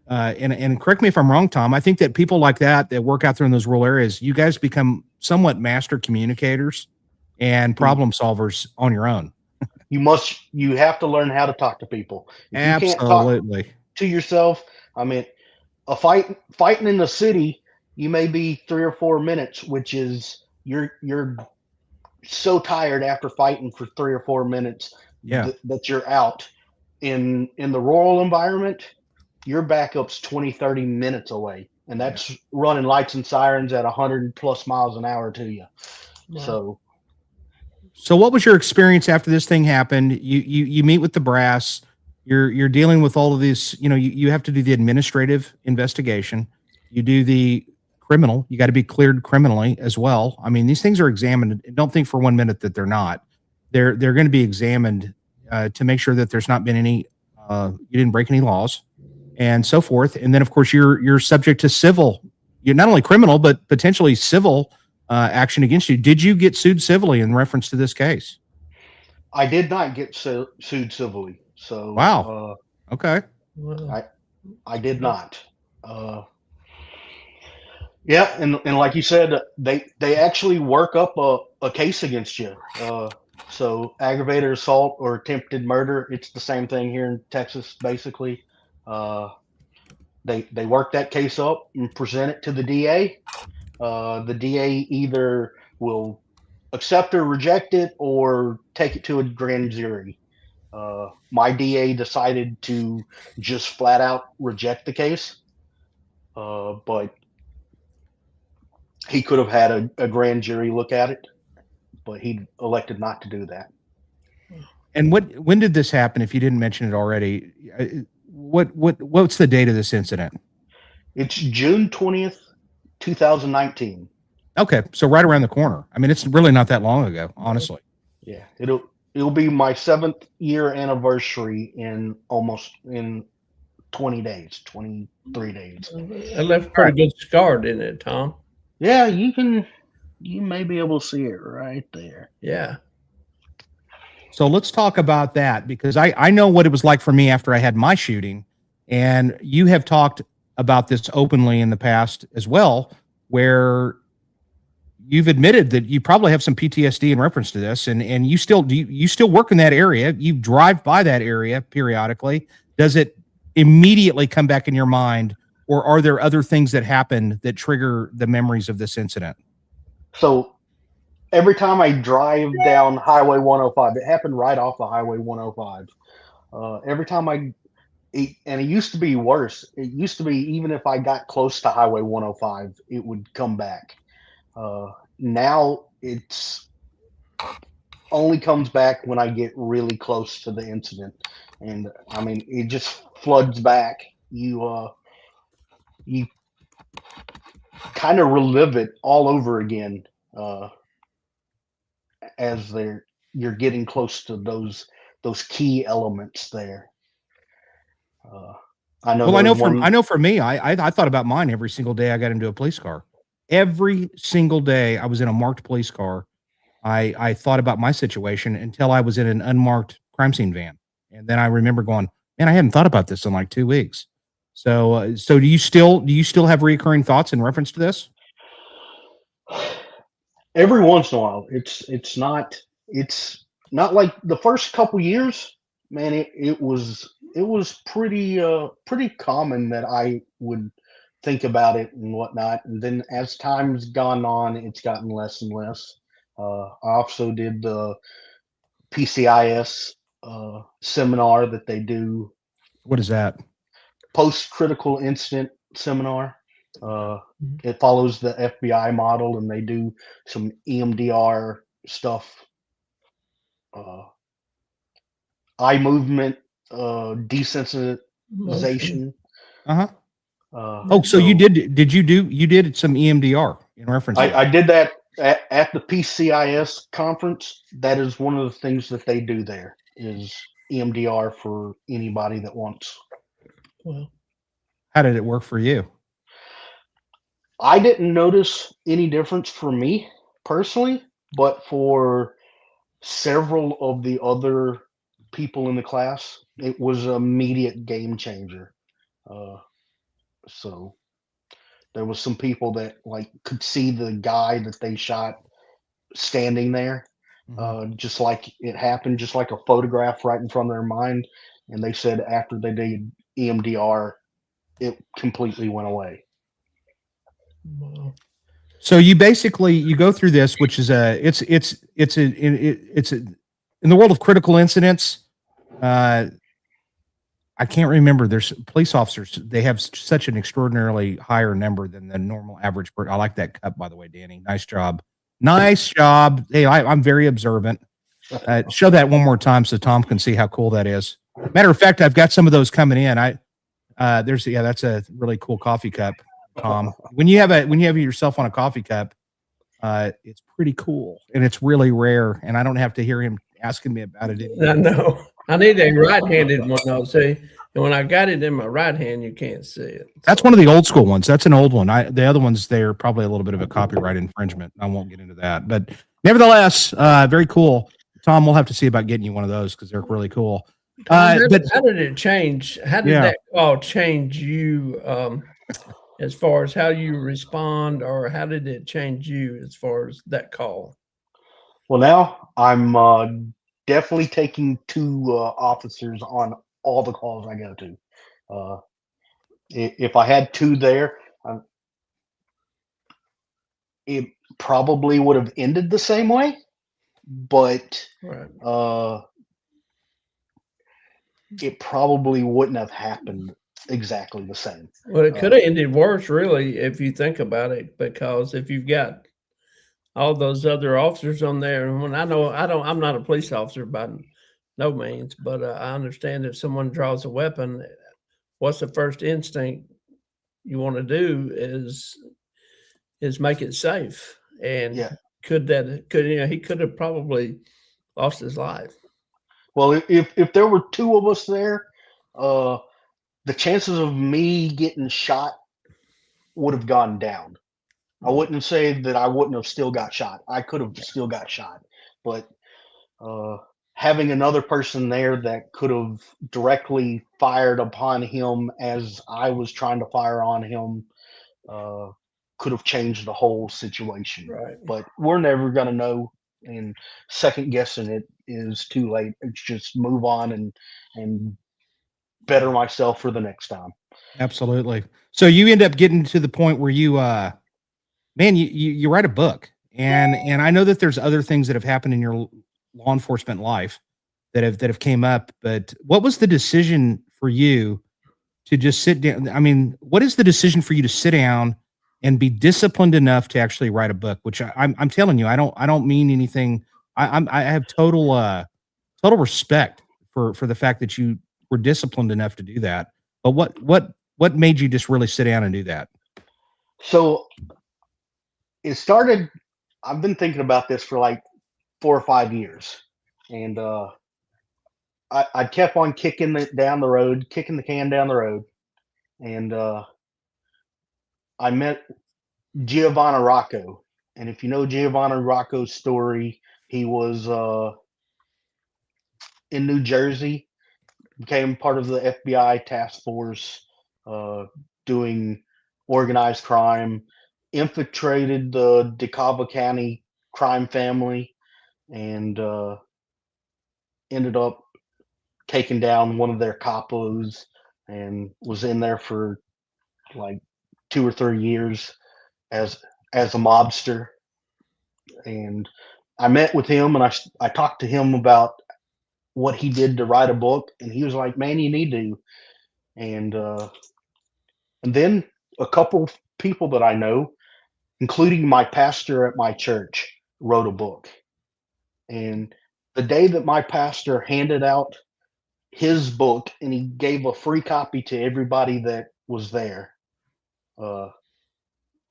and correct me if I'm wrong, Tom, I think that people like that work out there in those rural areas, you guys become somewhat master communicators and problem solvers on your own. you have to learn how to talk to people. If you can't talk Absolutely. to yourself, I mean, fighting in the city, you may be 3 or 4 minutes, which is you're so tired after fighting for 3 or 4 minutes Yeah. that you're out. In the rural environment, your backup's 20, 30 minutes away, and Yeah. that's running lights and sirens at 100+ miles an hour to you. Wow. So what was your experience after this thing happened? You meet with the brass. You're dealing with all of these, you have to do the administrative investigation. You do the criminal. You got to be cleared criminally as well. I mean, these things are examined. Don't think for 1 minute that they're not. They're going to be examined to make sure that there's not been any you didn't break any laws and so forth. And then of course you're subject to civil. You're not only criminal but potentially civil action against you. Did you get sued civilly in reference to this case? I did not get sued civilly, Wow. Okay. Wow. I did not. Yeah, and like you said, they actually work up a case against you. So aggravated assault or attempted murder, it's the same thing here in Texas, basically. Uh, they work that case up and present it to the DA. The DA either will accept or reject it or take it to a grand jury. My DA decided to just flat out reject the case, but he could have had a grand jury look at it, but he elected not to do that. And when did this happen? If you didn't mention it already, what's the date of this incident? It's June 20th, 2019. Okay, so right around the corner. I mean, it's really not that long ago, honestly. Yeah, it'll be my 7th-year anniversary in 20 days, 23 days. It left a pretty good scar, didn't it, Tom? Yeah, you may be able to see it right there. Yeah. So let's talk about that because I know what it was like for me after I had my shooting, and you have talked about this openly in the past as well, where you've admitted that you probably have some PTSD in reference to this, and you still work in that area. You drive by that area periodically. Does it immediately come back in your mind, or are there other things that happen that trigger the memories of this incident? So every time I drive down Highway 105, it happened right off of Highway 105. Every time and it used to be worse. It used to be even if I got close to Highway 105, it would come back. Now it's only comes back when I get really close to the incident, and I mean it just floods back. You kind of relive it all over again as you're getting close to those key elements there. I know. Well, there's one. I know for me, I thought about mine every single day I got into a police car. Every single day I was in a marked police car, I thought about my situation until I was in an unmarked crime scene van, and then I remember going, "Man, I hadn't thought about this in like 2 weeks." So do you still have recurring thoughts in reference to this? Every once in a while, it's not like the first couple years. Man, it was pretty common that I would think about it and whatnot, and then as time's gone on, it's gotten less and less. I also did the PCIS seminar that they do, What is that? post critical incident seminar. It follows the FBI model, and they do some EMDR stuff, uh, eye movement, desensitization. Uh-huh. Uh, So you did some EMDR in reference to that. I did that at the PCIS conference. That is one of the things that they do there is EMDR for anybody that wants. Well, How did it work for you? I didn't notice any difference for me personally, but for several of the other people in the class, it was an immediate game changer. Uh, so there was some people that like could see the guy that they shot standing there, just like it happened, just like a photograph right in front of their mind. And they said after they did EMDR, it completely went away. Wow. So you basically you go through this, which is it's a in the world of critical incidents. I can't remember. There's police officers. They have such an extraordinarily higher number than the normal average person. I like that cup, by the way, Danny. Nice job. Nice job. Hey, I'm very observant. Show that one more time so Tom can see how cool that is. Matter of fact, I've got some of those coming in. That's a really cool coffee cup, Tom. When you have yourself on a coffee cup, it's pretty cool and it's really rare. And I don't have to hear him asking me about it anymore. I know. I need a right-handed one though. See, and when I got it in my right hand, you can't see it. That's one of the old school ones. That's an old one. The other ones, they're probably a little bit of a copyright infringement. I won't get into that, but nevertheless, very cool. Tom, we'll have to see about getting you one of those because they're really cool. How did it change? How did Yeah. that call change you as far as how you respond, or how did it change you as far as that call? Well, now I'm definitely taking two officers on all the calls I go to. If I had two there, it probably would have ended the same way, but Right. it probably wouldn't have happened exactly the same. Well, it could have ended worse, really, if you think about it, because if you've got all those other officers on there, and when I'm not a police officer by no means, but I understand if someone draws a weapon, what's the first instinct you want to do is make it safe. And Yeah. he could have probably lost his life. Well, if there were two of us there, the chances of me getting shot would have gone down. I wouldn't say that I wouldn't have still got shot. I could have still got shot, but having another person there that could have directly fired upon him as I was trying to fire on him could have changed the whole situation. Right. But we're never going to know, and second guessing it is too late. It's just move on and better myself for the next time. Absolutely. So you end up getting to the point where you you write a book, and I know that there's other things that have happened in your law enforcement life that have came up, but what was the decision for you to just sit down? I mean, what is the decision for you to sit down and be disciplined enough to actually write a book? Which I'm telling you, I don't mean anything. I have total respect for the fact that you were disciplined enough to do that. But what made you just really sit down and do that? So it started. I've been thinking about this for like 4 or 5 years, and I kept on kicking it down the road, kicking the can down the road, and I met Giovanni Rocco. And if you know Giovanni Rocco's story, he was in New Jersey, became part of the FBI task force, doing organized crime, infiltrated the DeKalb County crime family, and ended up taking down one of their capos, and was in there for like 2 or 3 years as a mobster. And I met with him, and I talked to him about what he did to write a book, and he was like, "Man, you need to." And then a couple people that I know, including my pastor at my church, wrote a book. And the day that my pastor handed out his book and he gave a free copy to everybody that was there,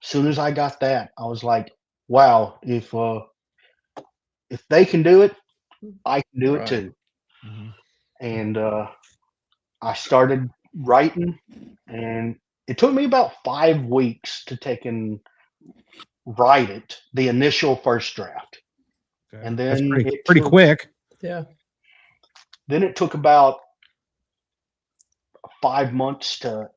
soon as I got that, I was like, "Wow! If they can do it, I can do it too." Mm-hmm. And I started writing, and it took me about 5 weeks to take and write it, the initial first draft. Okay. And That's then pretty quick. Yeah. Then it took about 5 months to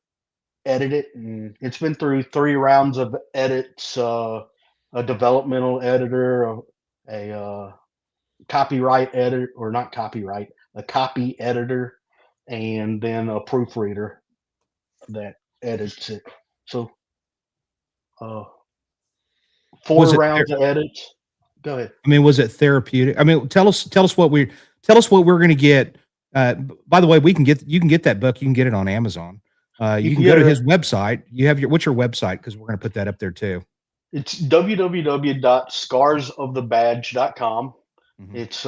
edit it, and it's been through 3 rounds of edits, a developmental editor, a copyright editor, or not copyright, a copy editor, and then a proofreader that edits it. So uh, Was 4 it? rounds of edits. Go ahead. I mean, was it therapeutic? I mean, tell us what we're going to get. By the way, you can get that book. You can get it on Amazon. You You can can go get to it. his website. What's your website? Because we're going to put that up there too. It's www.scarsofthebadge.com. Mhm. It's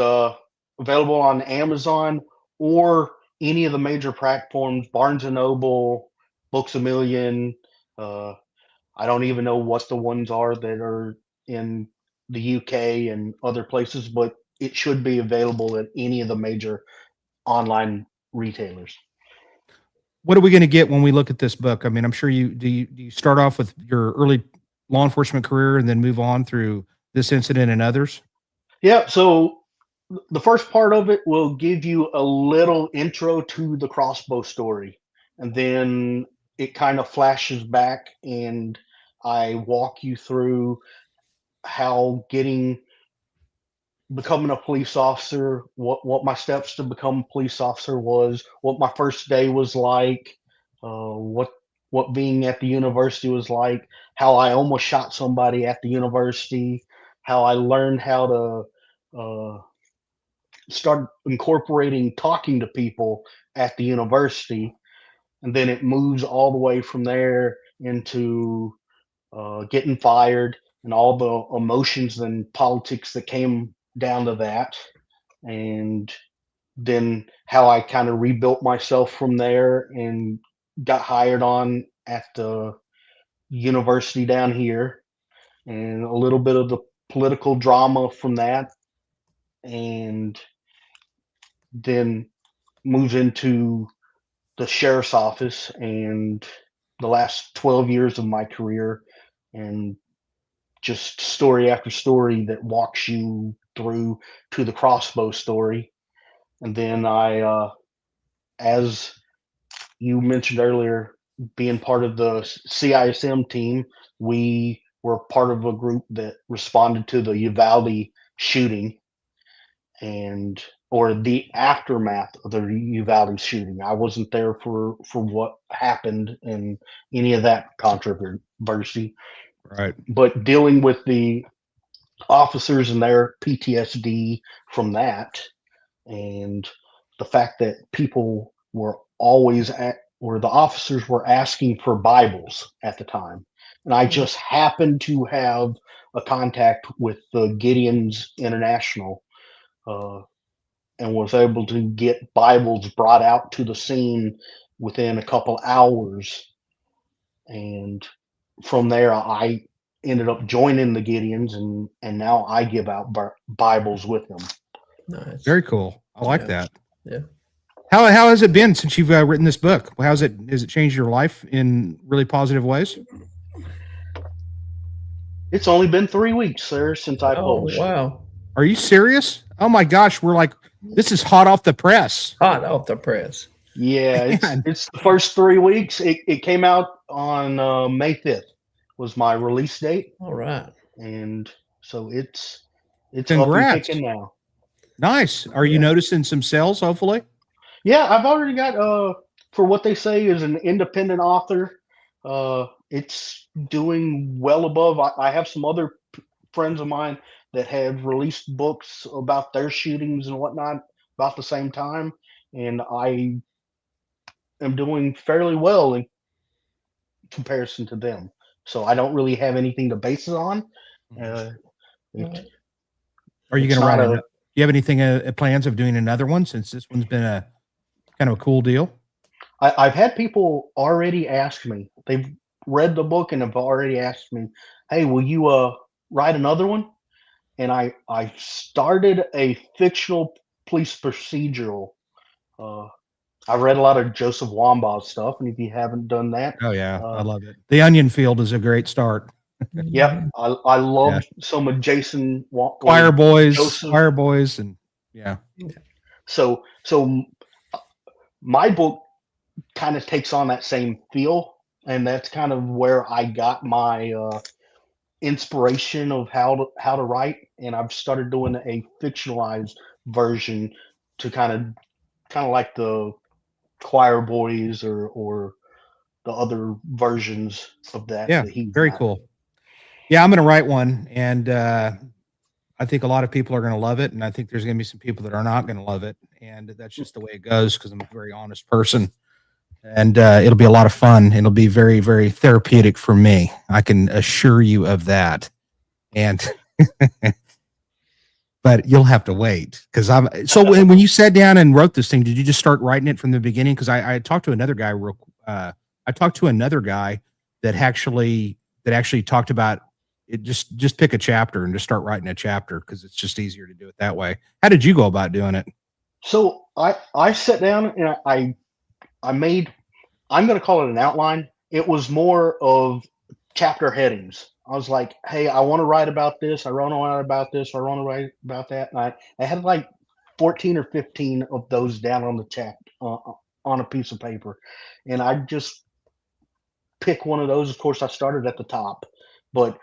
available on Amazon or any of the major platforms, Barnes and Noble, Books a Million. I don't even know what the ones are that are in the UK and other places, but it should be available at any of the major online retailers. What are we going to get when we look at this book? I mean, I'm sure do you start off with your early law enforcement career and then move on through this incident and others? Yeah, so the first part of it will give you a little intro to the crossbow story, and then it kind of flashes back, and I walk you through how becoming a police officer, what my steps to become a police officer was, what my first day was like, what being at the university was like, how I almost shot somebody at the university, how I learned how to start incorporating talking to people at the university, and then it moves all the way from there into getting fired and all the emotions and politics that came down to that, and then how I kind of rebuilt myself from there and got hired on at the university down here, and a little bit of the political drama from that, and then moves into the sheriff's office and the last 12 years of my career, and just story after story that walks you through to the crossbow story. And then as you mentioned earlier, being part of the CISM team, we were part of a group that responded to the Uvalde shooting, and or the aftermath of the Uvalde shooting. I wasn't there for what happened and any of that controversy, Right. but dealing with the officers and their PTSD from that, and the fact that people were always at, or the officers were asking for Bibles at the time. And I just happened to have a contact with the Gideon's International, uh, and was able to get Bibles brought out to the scene within a couple hours. And from there, I ended up joining the Gideons, and now I give out Bibles with them. Nice. Very cool. I like Yeah. that. Yeah. How has it been since you've written this book? Has it changed your life in really positive ways? It's only been 3 weeks, sir, since I Oh, published it. wow. Are you serious? Oh my gosh, this is hot off the press. Hot off the press. Yeah, Man. it's the first 3 weeks. It came out on May 5th was my release date, All right. and so it's up and Congrats. kicking now. Nice. Are you Yeah. noticing some sales, hopefully? Yeah, I've already got for what they say is an independent author. It's doing well above. I have some other friends of mine that have released books about their shootings and whatnot about the same time, and I am doing fairly well in comparison to them. So I don't really have anything to base it on. Uh, Right. Are you it's going to not write a. do you have anything plans of doing another one since this one's been a kind of a cool deal? I've had people already ask me. They've read the book and have already asked me, "Hey, will you write another one?" And I started a fictional police procedural. Uh, I read a lot of Joseph Wambaugh's stuff, and if you haven't done that, Oh yeah, I uh, love it. The Onion Field is a great start. yep, I Yeah. love some of Jason Choir boys, Joseph. choir boys, and yeah. So my book kind of takes on that same feel, and that's kind of where I got my inspiration of how to write, and I've started doing a fictionalized version to kind of like the choir boys or the other versions of that Yeah, that he's very got. cool. Yeah, I'm going to write one, and I think a lot of people are going to love it, and I think there's going to be some people that are not going to love it, and that's just the way it goes because I'm a very honest person, and it'll be a lot of fun. It'll be very, very therapeutic for me. I can assure you of that. And but you'll have to wait because I'm so when you sat down and wrote this thing, did you just start writing it from the beginning? Because I talked to another guy I talked to another guy that actually talked about it. Just pick a chapter and just start writing a chapter because it's just easier to do it that way. How did you go about doing it? So I sat down and I made, I'm going to call it an outline. It was more of chapter headings. I was like, hey, I want to write about this. I want to write about this. I want to write about that. And I had like 14 or 15 of those down on the chat on a piece of paper. And I just pick one of those. Of course, I started at the top, but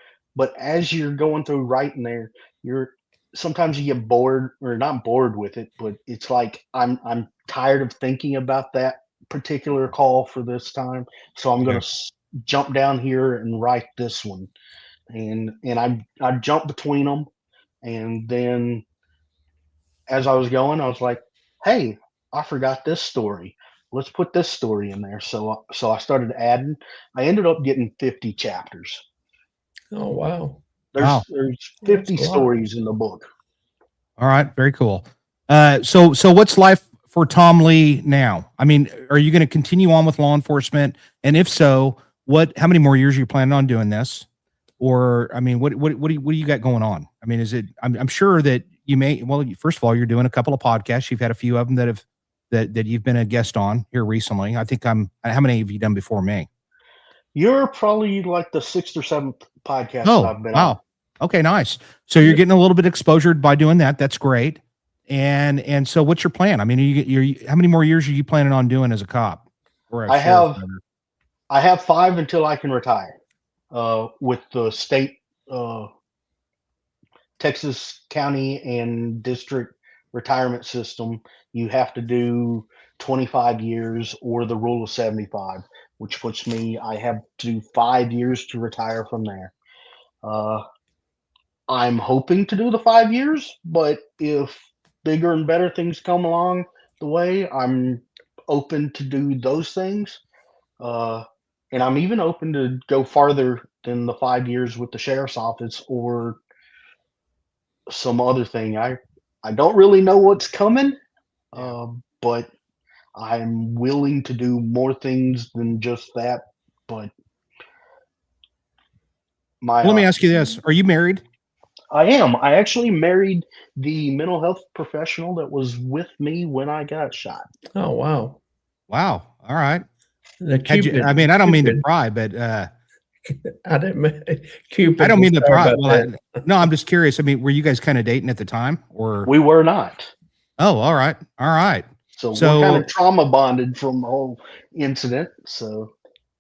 as you're going through writing there, you're sometimes you get bored or not bored with it, but it's like I'm tired of thinking about that particular call for this time, so I'm Okay. gonna jump down here and write this one, and I jump between them, and then as I was going, I was like, hey, I forgot this story. Let's put this story in there. So I started adding. I ended up getting 50 chapters. Oh, wow. Wow. There's That's 50 a lot. stories in the book. All right. Very cool. So what's life for Tom Lee now? I mean, are you going to continue on with law enforcement? And if so, how many more years are you planning on doing this? Or, I mean, what do you got going on? I mean, I'm sure that you may, well, first of all, you're doing a couple of podcasts. You've had a few of them that you've been a guest on here recently. I think how many have you done before me? You're probably like the sixth or seventh podcast that Oh, I've been on. wow. Okay, nice. So you're getting a little bit exposure by doing that. That's great. And so what's your plan? I mean, how many more years are you planning on doing as a cop or a I sheriff? have I have 5 until I can retire. With the state Texas county and district retirement system, you have to do 25 years or the rule of 75, which puts me, I have to do 5 years to retire from there. Uh, I'm hoping to do the 5 years, but if bigger and better things come along the way, I'm open to do those things. Uh, and I'm even open to go farther than the 5 years with the sheriff's office or some other thing. I don't really know what's coming, Yeah. but I'm willing to do more things than just that. But my Well, let me ask you this. Are you married? I am. I actually married the mental health professional that was with me when I got shot. Oh, wow. Wow. All right. The I mean, I don't mean to pry, but I didn't mean Cupid. I don't mean to Sorry pry. about Well, that. no, I'm just curious. I mean, were you guys kind of dating at the time or? We were not. Oh, all right. All right. So we're kind So, of trauma bonded from the whole incident. So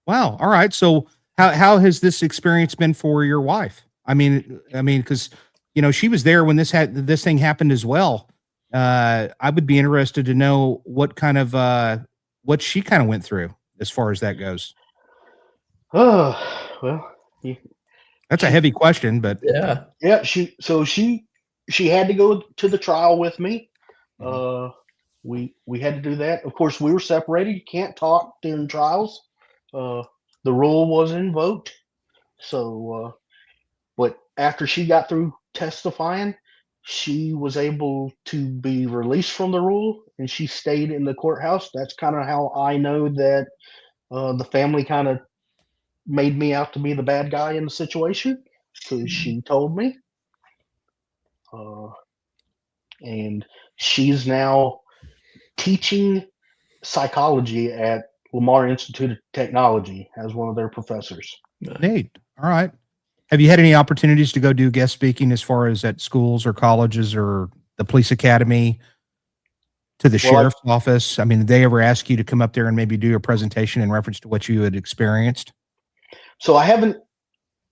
wow. All right. So how has this experience been for your wife? Because she was there when this thing happened as well. I would be interested to know what she kind of went through as far as that goes. well, That's a heavy question, but Yeah. yeah, she had to go to the trial with me. Mhm. We had to do that. Of course, we were separated. You can't talk during trials. Uh, the rule was invoked. So, but after she got through testifying, she was able to be released from the rule, and she stayed in the courthouse. That's kind of how I know that the family kind of made me out to be the bad guy in the situation because she told me. Uh, and she's now teaching psychology at Lamar Institute of Technology as one of their professors. Neat. All right. Have you had any opportunities to go do guest speaking as far as at schools or colleges or the police academy, to the Well, sheriff's office? I mean, did they ever ask you to come up there and maybe do a presentation in reference to what you had experienced? so I haven't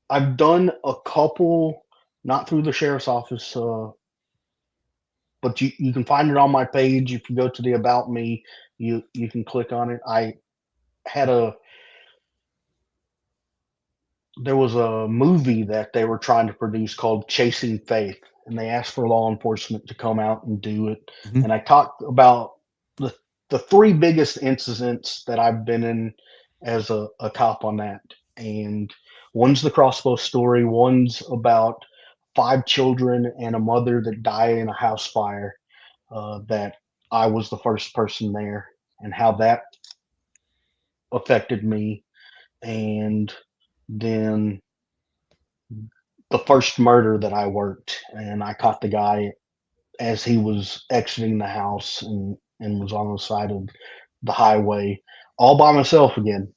I've done a couple, not through the sheriff's office, but you can find it on my page. If you go to the About Me, you can click on it. I had a there was a movie that they were trying to produce called Chasing Faith, and they asked for law enforcement to come out and do it. Mhm. And I talked about the three biggest incidents that I've been in as a cop on that. And one's the crossbow story, one's about 5 children and a mother that died in a house fire, that I was the first person there, and how that affected me. And then the first murder that I worked, and I caught the guy as he was exiting the house and was on the side of the highway all by myself again.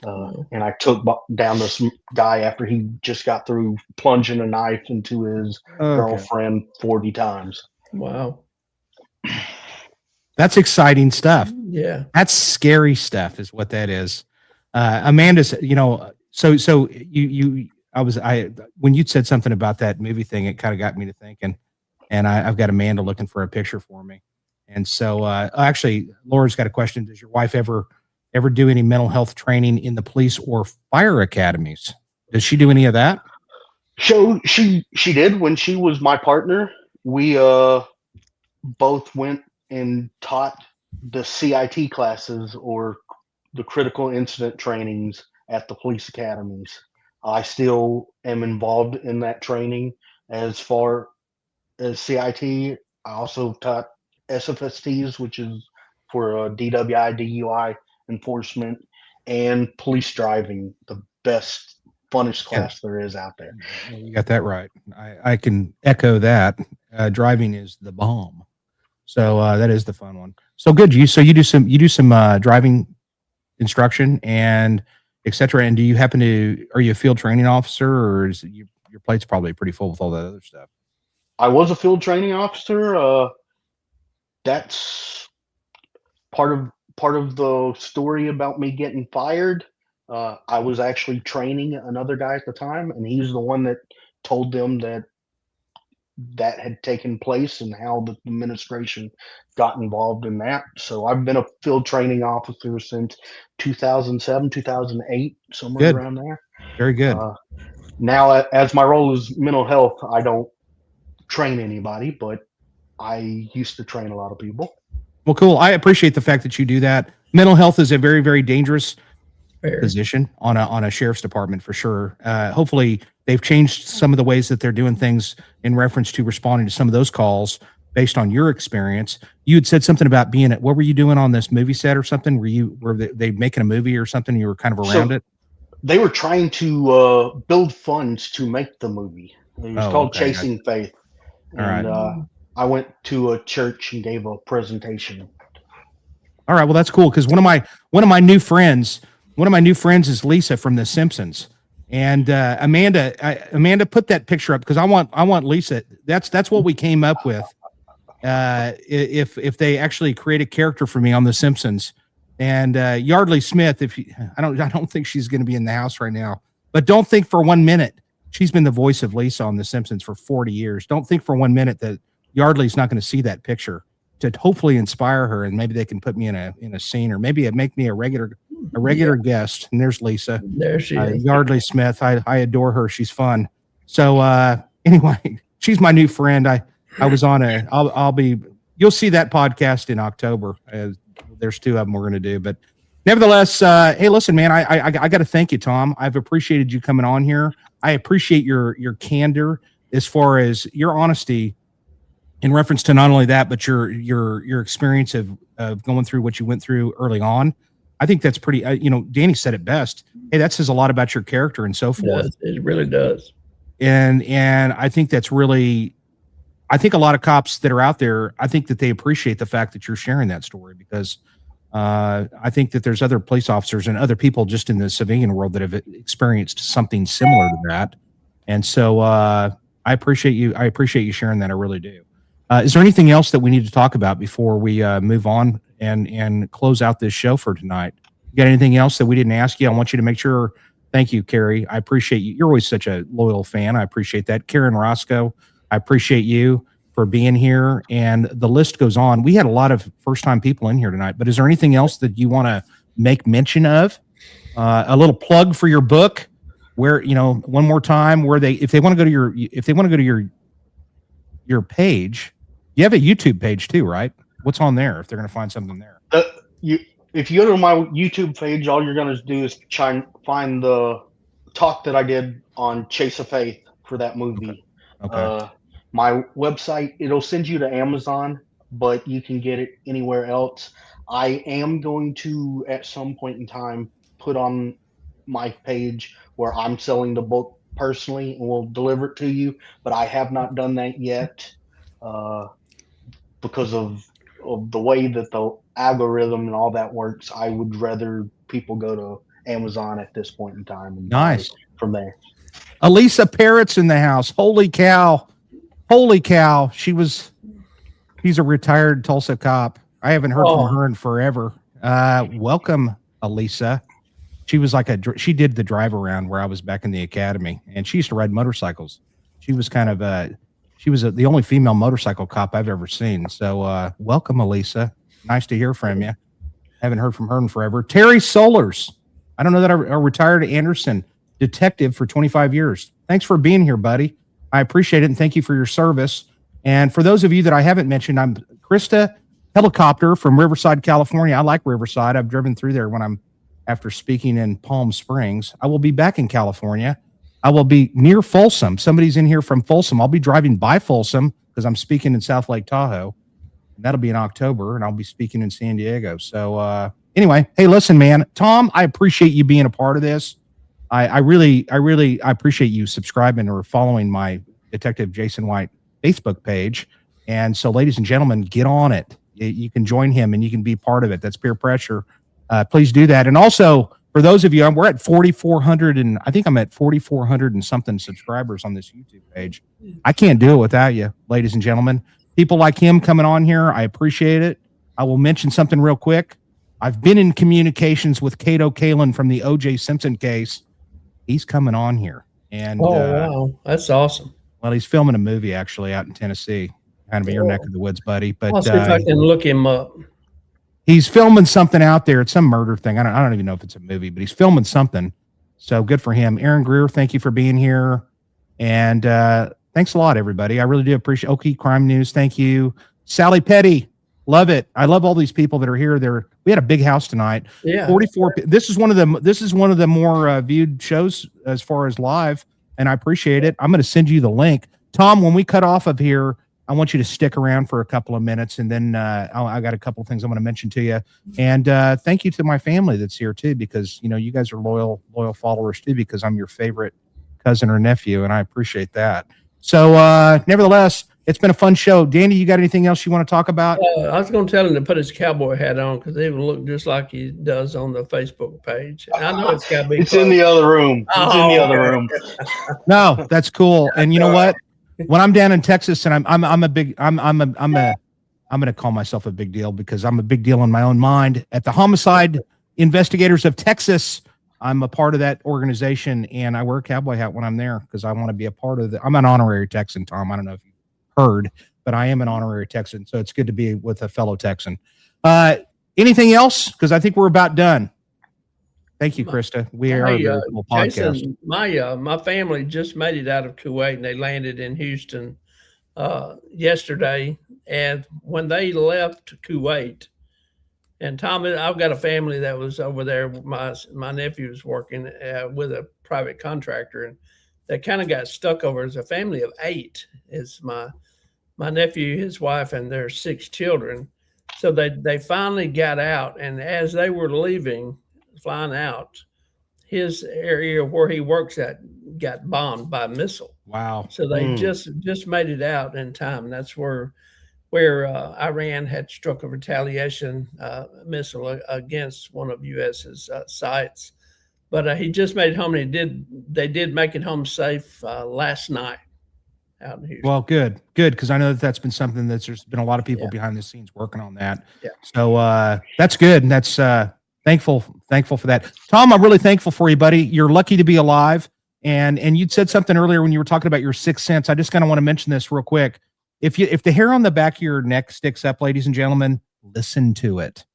Wow. And I took down this guy after he just got through plunging a knife into his Okay. girlfriend 40 times. Wow. That's exciting stuff. Yeah. That's scary stuff is what that is. Amanda's, so when you said something about that movie thing, it kind of got me to thinking, and I've got Amanda looking for a picture for me. And so, actually, Laura's got a question. Does your wife ever do any mental health training in the police or fire academies? Does she do any of that? So she did when she was my partner. We both went and taught the CIT classes, or the critical incident trainings, at the police academies. I still am involved in that training. As far as CIT, I also taught SFSTs, which is for DWI, DUI enforcement, and police driving, the best, funnest class there is out there. You got that right. I can echo that. Driving is the bomb. So that is the fun one. So good. You do some driving instruction and etc. And do you are you a field training officer, or is your plate's probably pretty full with all that other stuff? I was a field training officer. That's part of the story about me getting fired. I was actually training another guy at the time, and he's the one that told them that had taken place and how the administration got involved in that. So I've been a field training officer since 2007, 2008, somewhere Good. around there. Very good. Now, as my role is mental health, I don't train anybody, but I used to train a lot of people. Well, cool. I appreciate the fact that you do that. Mental health is a very, very dangerous position on a sheriff's department, for sure. Hopefully they've changed some of the ways that they're doing things in reference to responding to some of those calls based on your experience. You had said something about being at, what were you doing on this movie set or something? Were they making a movie or something? You were kind of around it? They were trying to build funds to make the movie. It was called Chasing Faith. And I went to a church and gave a presentation. All right. Well, that's cool. Cause one of my new friends is Lisa from The Simpsons. And Amanda, put that picture up, because I want Lisa. That's what we came up with. If they actually create a character for me on The Simpsons, and Yardley Smith, I don't think she's going to be in the house right now, but don't think for 1 minute, she's been the voice of Lisa on The Simpsons for 40 years. Don't think for 1 minute that Yardley's not going to see that picture to hopefully inspire her, and maybe they can put me in a scene, or maybe make me a regular guest. And there's Lisa. There she is. Yardley Smith. I adore her. She's fun. So anyway, she's my new friend. I was on you'll see that podcast in October. There's 2 of them we're going to do, but nevertheless, hey, listen, man, I got to thank you, Tom. I've appreciated you coming on here. I appreciate your candor as far as your honesty in reference to not only that, but your experience of going through what you went through early on. I think that's pretty, Danny said it best. Hey, that says a lot about your character and so forth. It really does. And I think that's really, I think a lot of cops that are out there, I think that they appreciate the fact that you're sharing that story, because I think that there's other police officers and other people just in the civilian world that have experienced something similar to that. And so I appreciate you sharing that. I really do. Is there anything else that we need to talk about before we move on and close out this show for tonight? You got anything else that we didn't ask you? I want you to make sure Thank you, Carrie. I appreciate you. You're always such a loyal fan. I appreciate that. Karen Roscoe, I appreciate you for being here. And the list goes on. We had a lot of first-time people in here tonight, but is there anything else that you want to make mention of? A little plug for your book, where, one more time, where if they want to go to your page, you have a YouTube page too, right? What's on there if they're going to find something there? If you go to my YouTube page, all you're going to do is try and find the talk that I did on Chase of Faith for that movie. Okay. My website, it'll send you to Amazon, but you can get it anywhere else. I am going to, at some point in time, put on my page where I'm selling the book personally, and we'll deliver it to you. But I have not done that yet because of the way that the algorithm and all that works. I would rather people go to Amazon at this point in time and nice buy from there. Elisa Parrott's in the house. Holy cow. He's a retired Tulsa cop. I haven't heard from her in forever. Welcome, Elisa. She was she did the drive around where I was back in the academy, and she used to ride motorcycles. She was kind of the only female motorcycle cop I've ever seen. So welcome, Elisa. Nice to hear from you. Haven't heard from her in forever. Terry Solers. I don't know that a retired Anderson detective for 25 years. Thanks for being here, buddy. I appreciate it, and thank you for your service. And for those of you that I haven't mentioned, I'm Krista Helicopter from Riverside, California. I like Riverside. I've driven through there after speaking in Palm Springs. I will be back in California. I will be near Folsom. Somebody's in here from Folsom. I'll be driving by Folsom because I'm speaking in South Lake Tahoe. And that'll be in October, and I'll be speaking in San Diego. So anyway, hey, listen, man. Tom, I appreciate you being a part of this. I really appreciate you subscribing or following my Detective Jason White Facebook page. And so, ladies and gentlemen, get on it. You can join him and you can be part of it. That's peer pressure. Please do that. And also, for those of you, we're at 4,400, and I think I'm at 4,400 and something subscribers on this YouTube page. I can't do it without you, ladies and gentlemen. People like him coming on here, I appreciate it. I will mention something real quick. I've been in communications with Cato Kalin from the O.J. Simpson case. He's coming on here. And wow, that's awesome. Well, he's filming a movie actually out in Tennessee, kind of in your neck of the woods, buddy. But I'll see if I can look him up. He's filming something out there. It's some murder thing. I don't even know if it's a movie, but he's filming something. So good for him. Aaron Greer, thank you for being here. And thanks a lot, everybody. I really do appreciate Okie Crime News. Thank you. Sally Petty. Love it. I love all these people that are here. We had a big house tonight. Yeah. 44. This is one of the more viewed shows as far as live, and I appreciate it. I'm going to send you the link. Tom, when we cut off of here, I want you to stick around for a couple of minutes, and then I got a couple of things I want to mention to you. And thank you to my family that's here too, because you guys are loyal followers too, because I'm your favorite cousin or nephew, and I appreciate that. So nevertheless, it's been a fun show. Danny, you got anything else you want to talk about? I was going to tell him to put his cowboy hat on because he would look just like he does on the Facebook page. And I know it's got to be. It's in the other room. It's in the other room. No, that's cool. And you know what? When I'm down in Texas, and I'm going to call myself a big deal because I'm a big deal in my own mind. At the Homicide Investigators of Texas, I'm a part of that organization, and I wear a cowboy hat when I'm there because I want to be a part of it. I'm an honorary Texan, Tom. I don't know if you heard, but I am an honorary Texan, so it's good to be with a fellow Texan. Anything else? Because I think we're about done. Thank you, Krista. We are a very cool podcast. Jason, my family just made it out of Kuwait, and they landed in Houston yesterday. And when they left Kuwait, and Tom, I've got a family that was over there. My nephew was working with a private contractor, and they kind of got stuck over. As a family of 8 is my nephew, his wife, and their 6 children. So they finally got out, and as they were leaving, flying out, his area where he works at got bombed by a missile. Wow! So they just made it out in time. And that's where Iran had struck a retaliation missile against one of U.S.'s sites. But he just made it home, and they did make it home safe last night out in Houston. Well, good, because I know that's been something there's been a lot of people behind the scenes working on that. Yeah. So that's good, and that's thankful for that. Tom, I'm really thankful for you, buddy. You're lucky to be alive. And you'd said something earlier when you were talking about your sixth sense. I just kind of want to mention this real quick. If the hair on the back of your neck sticks up, ladies and gentlemen, listen to it.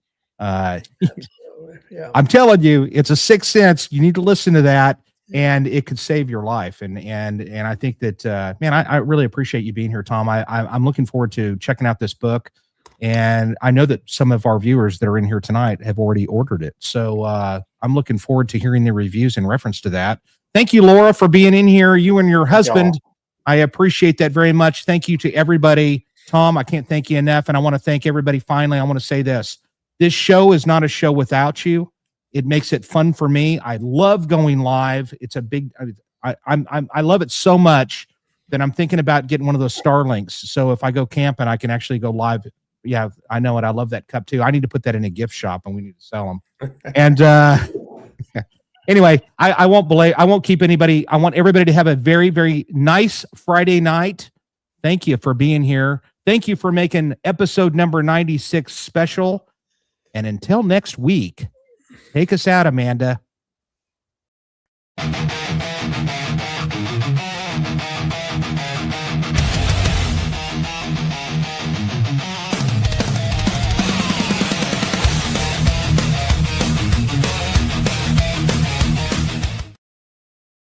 Yeah. I'm telling you, it's a sixth sense. You need to listen to that, and it could save your life. And I think that, man, I really appreciate you being here, Tom. I'm looking forward to checking out this book. And I know that some of our viewers that are in here tonight have already ordered it. So I'm looking forward to hearing the reviews in reference to that. Thank you, Laura, for being in here. You and your husband. I appreciate that very much. Thank you to everybody. Tom, I can't thank you enough. And I want to thank everybody. Finally, I want to say this. This show is not a show without you. It makes it fun for me. I love going live. It's a big, I love it so much that I'm thinking about getting one of those Starlinks. So if I go camping, I can actually go live. Yeah, I know it. I love that cup too. I need to put that in a gift shop and we need to sell them. And anyway, I won't keep anybody. I want everybody to have a very, very nice Friday night. Thank you for being here. Thank you for making episode number 96 special. And until next week, take us out, Amanda.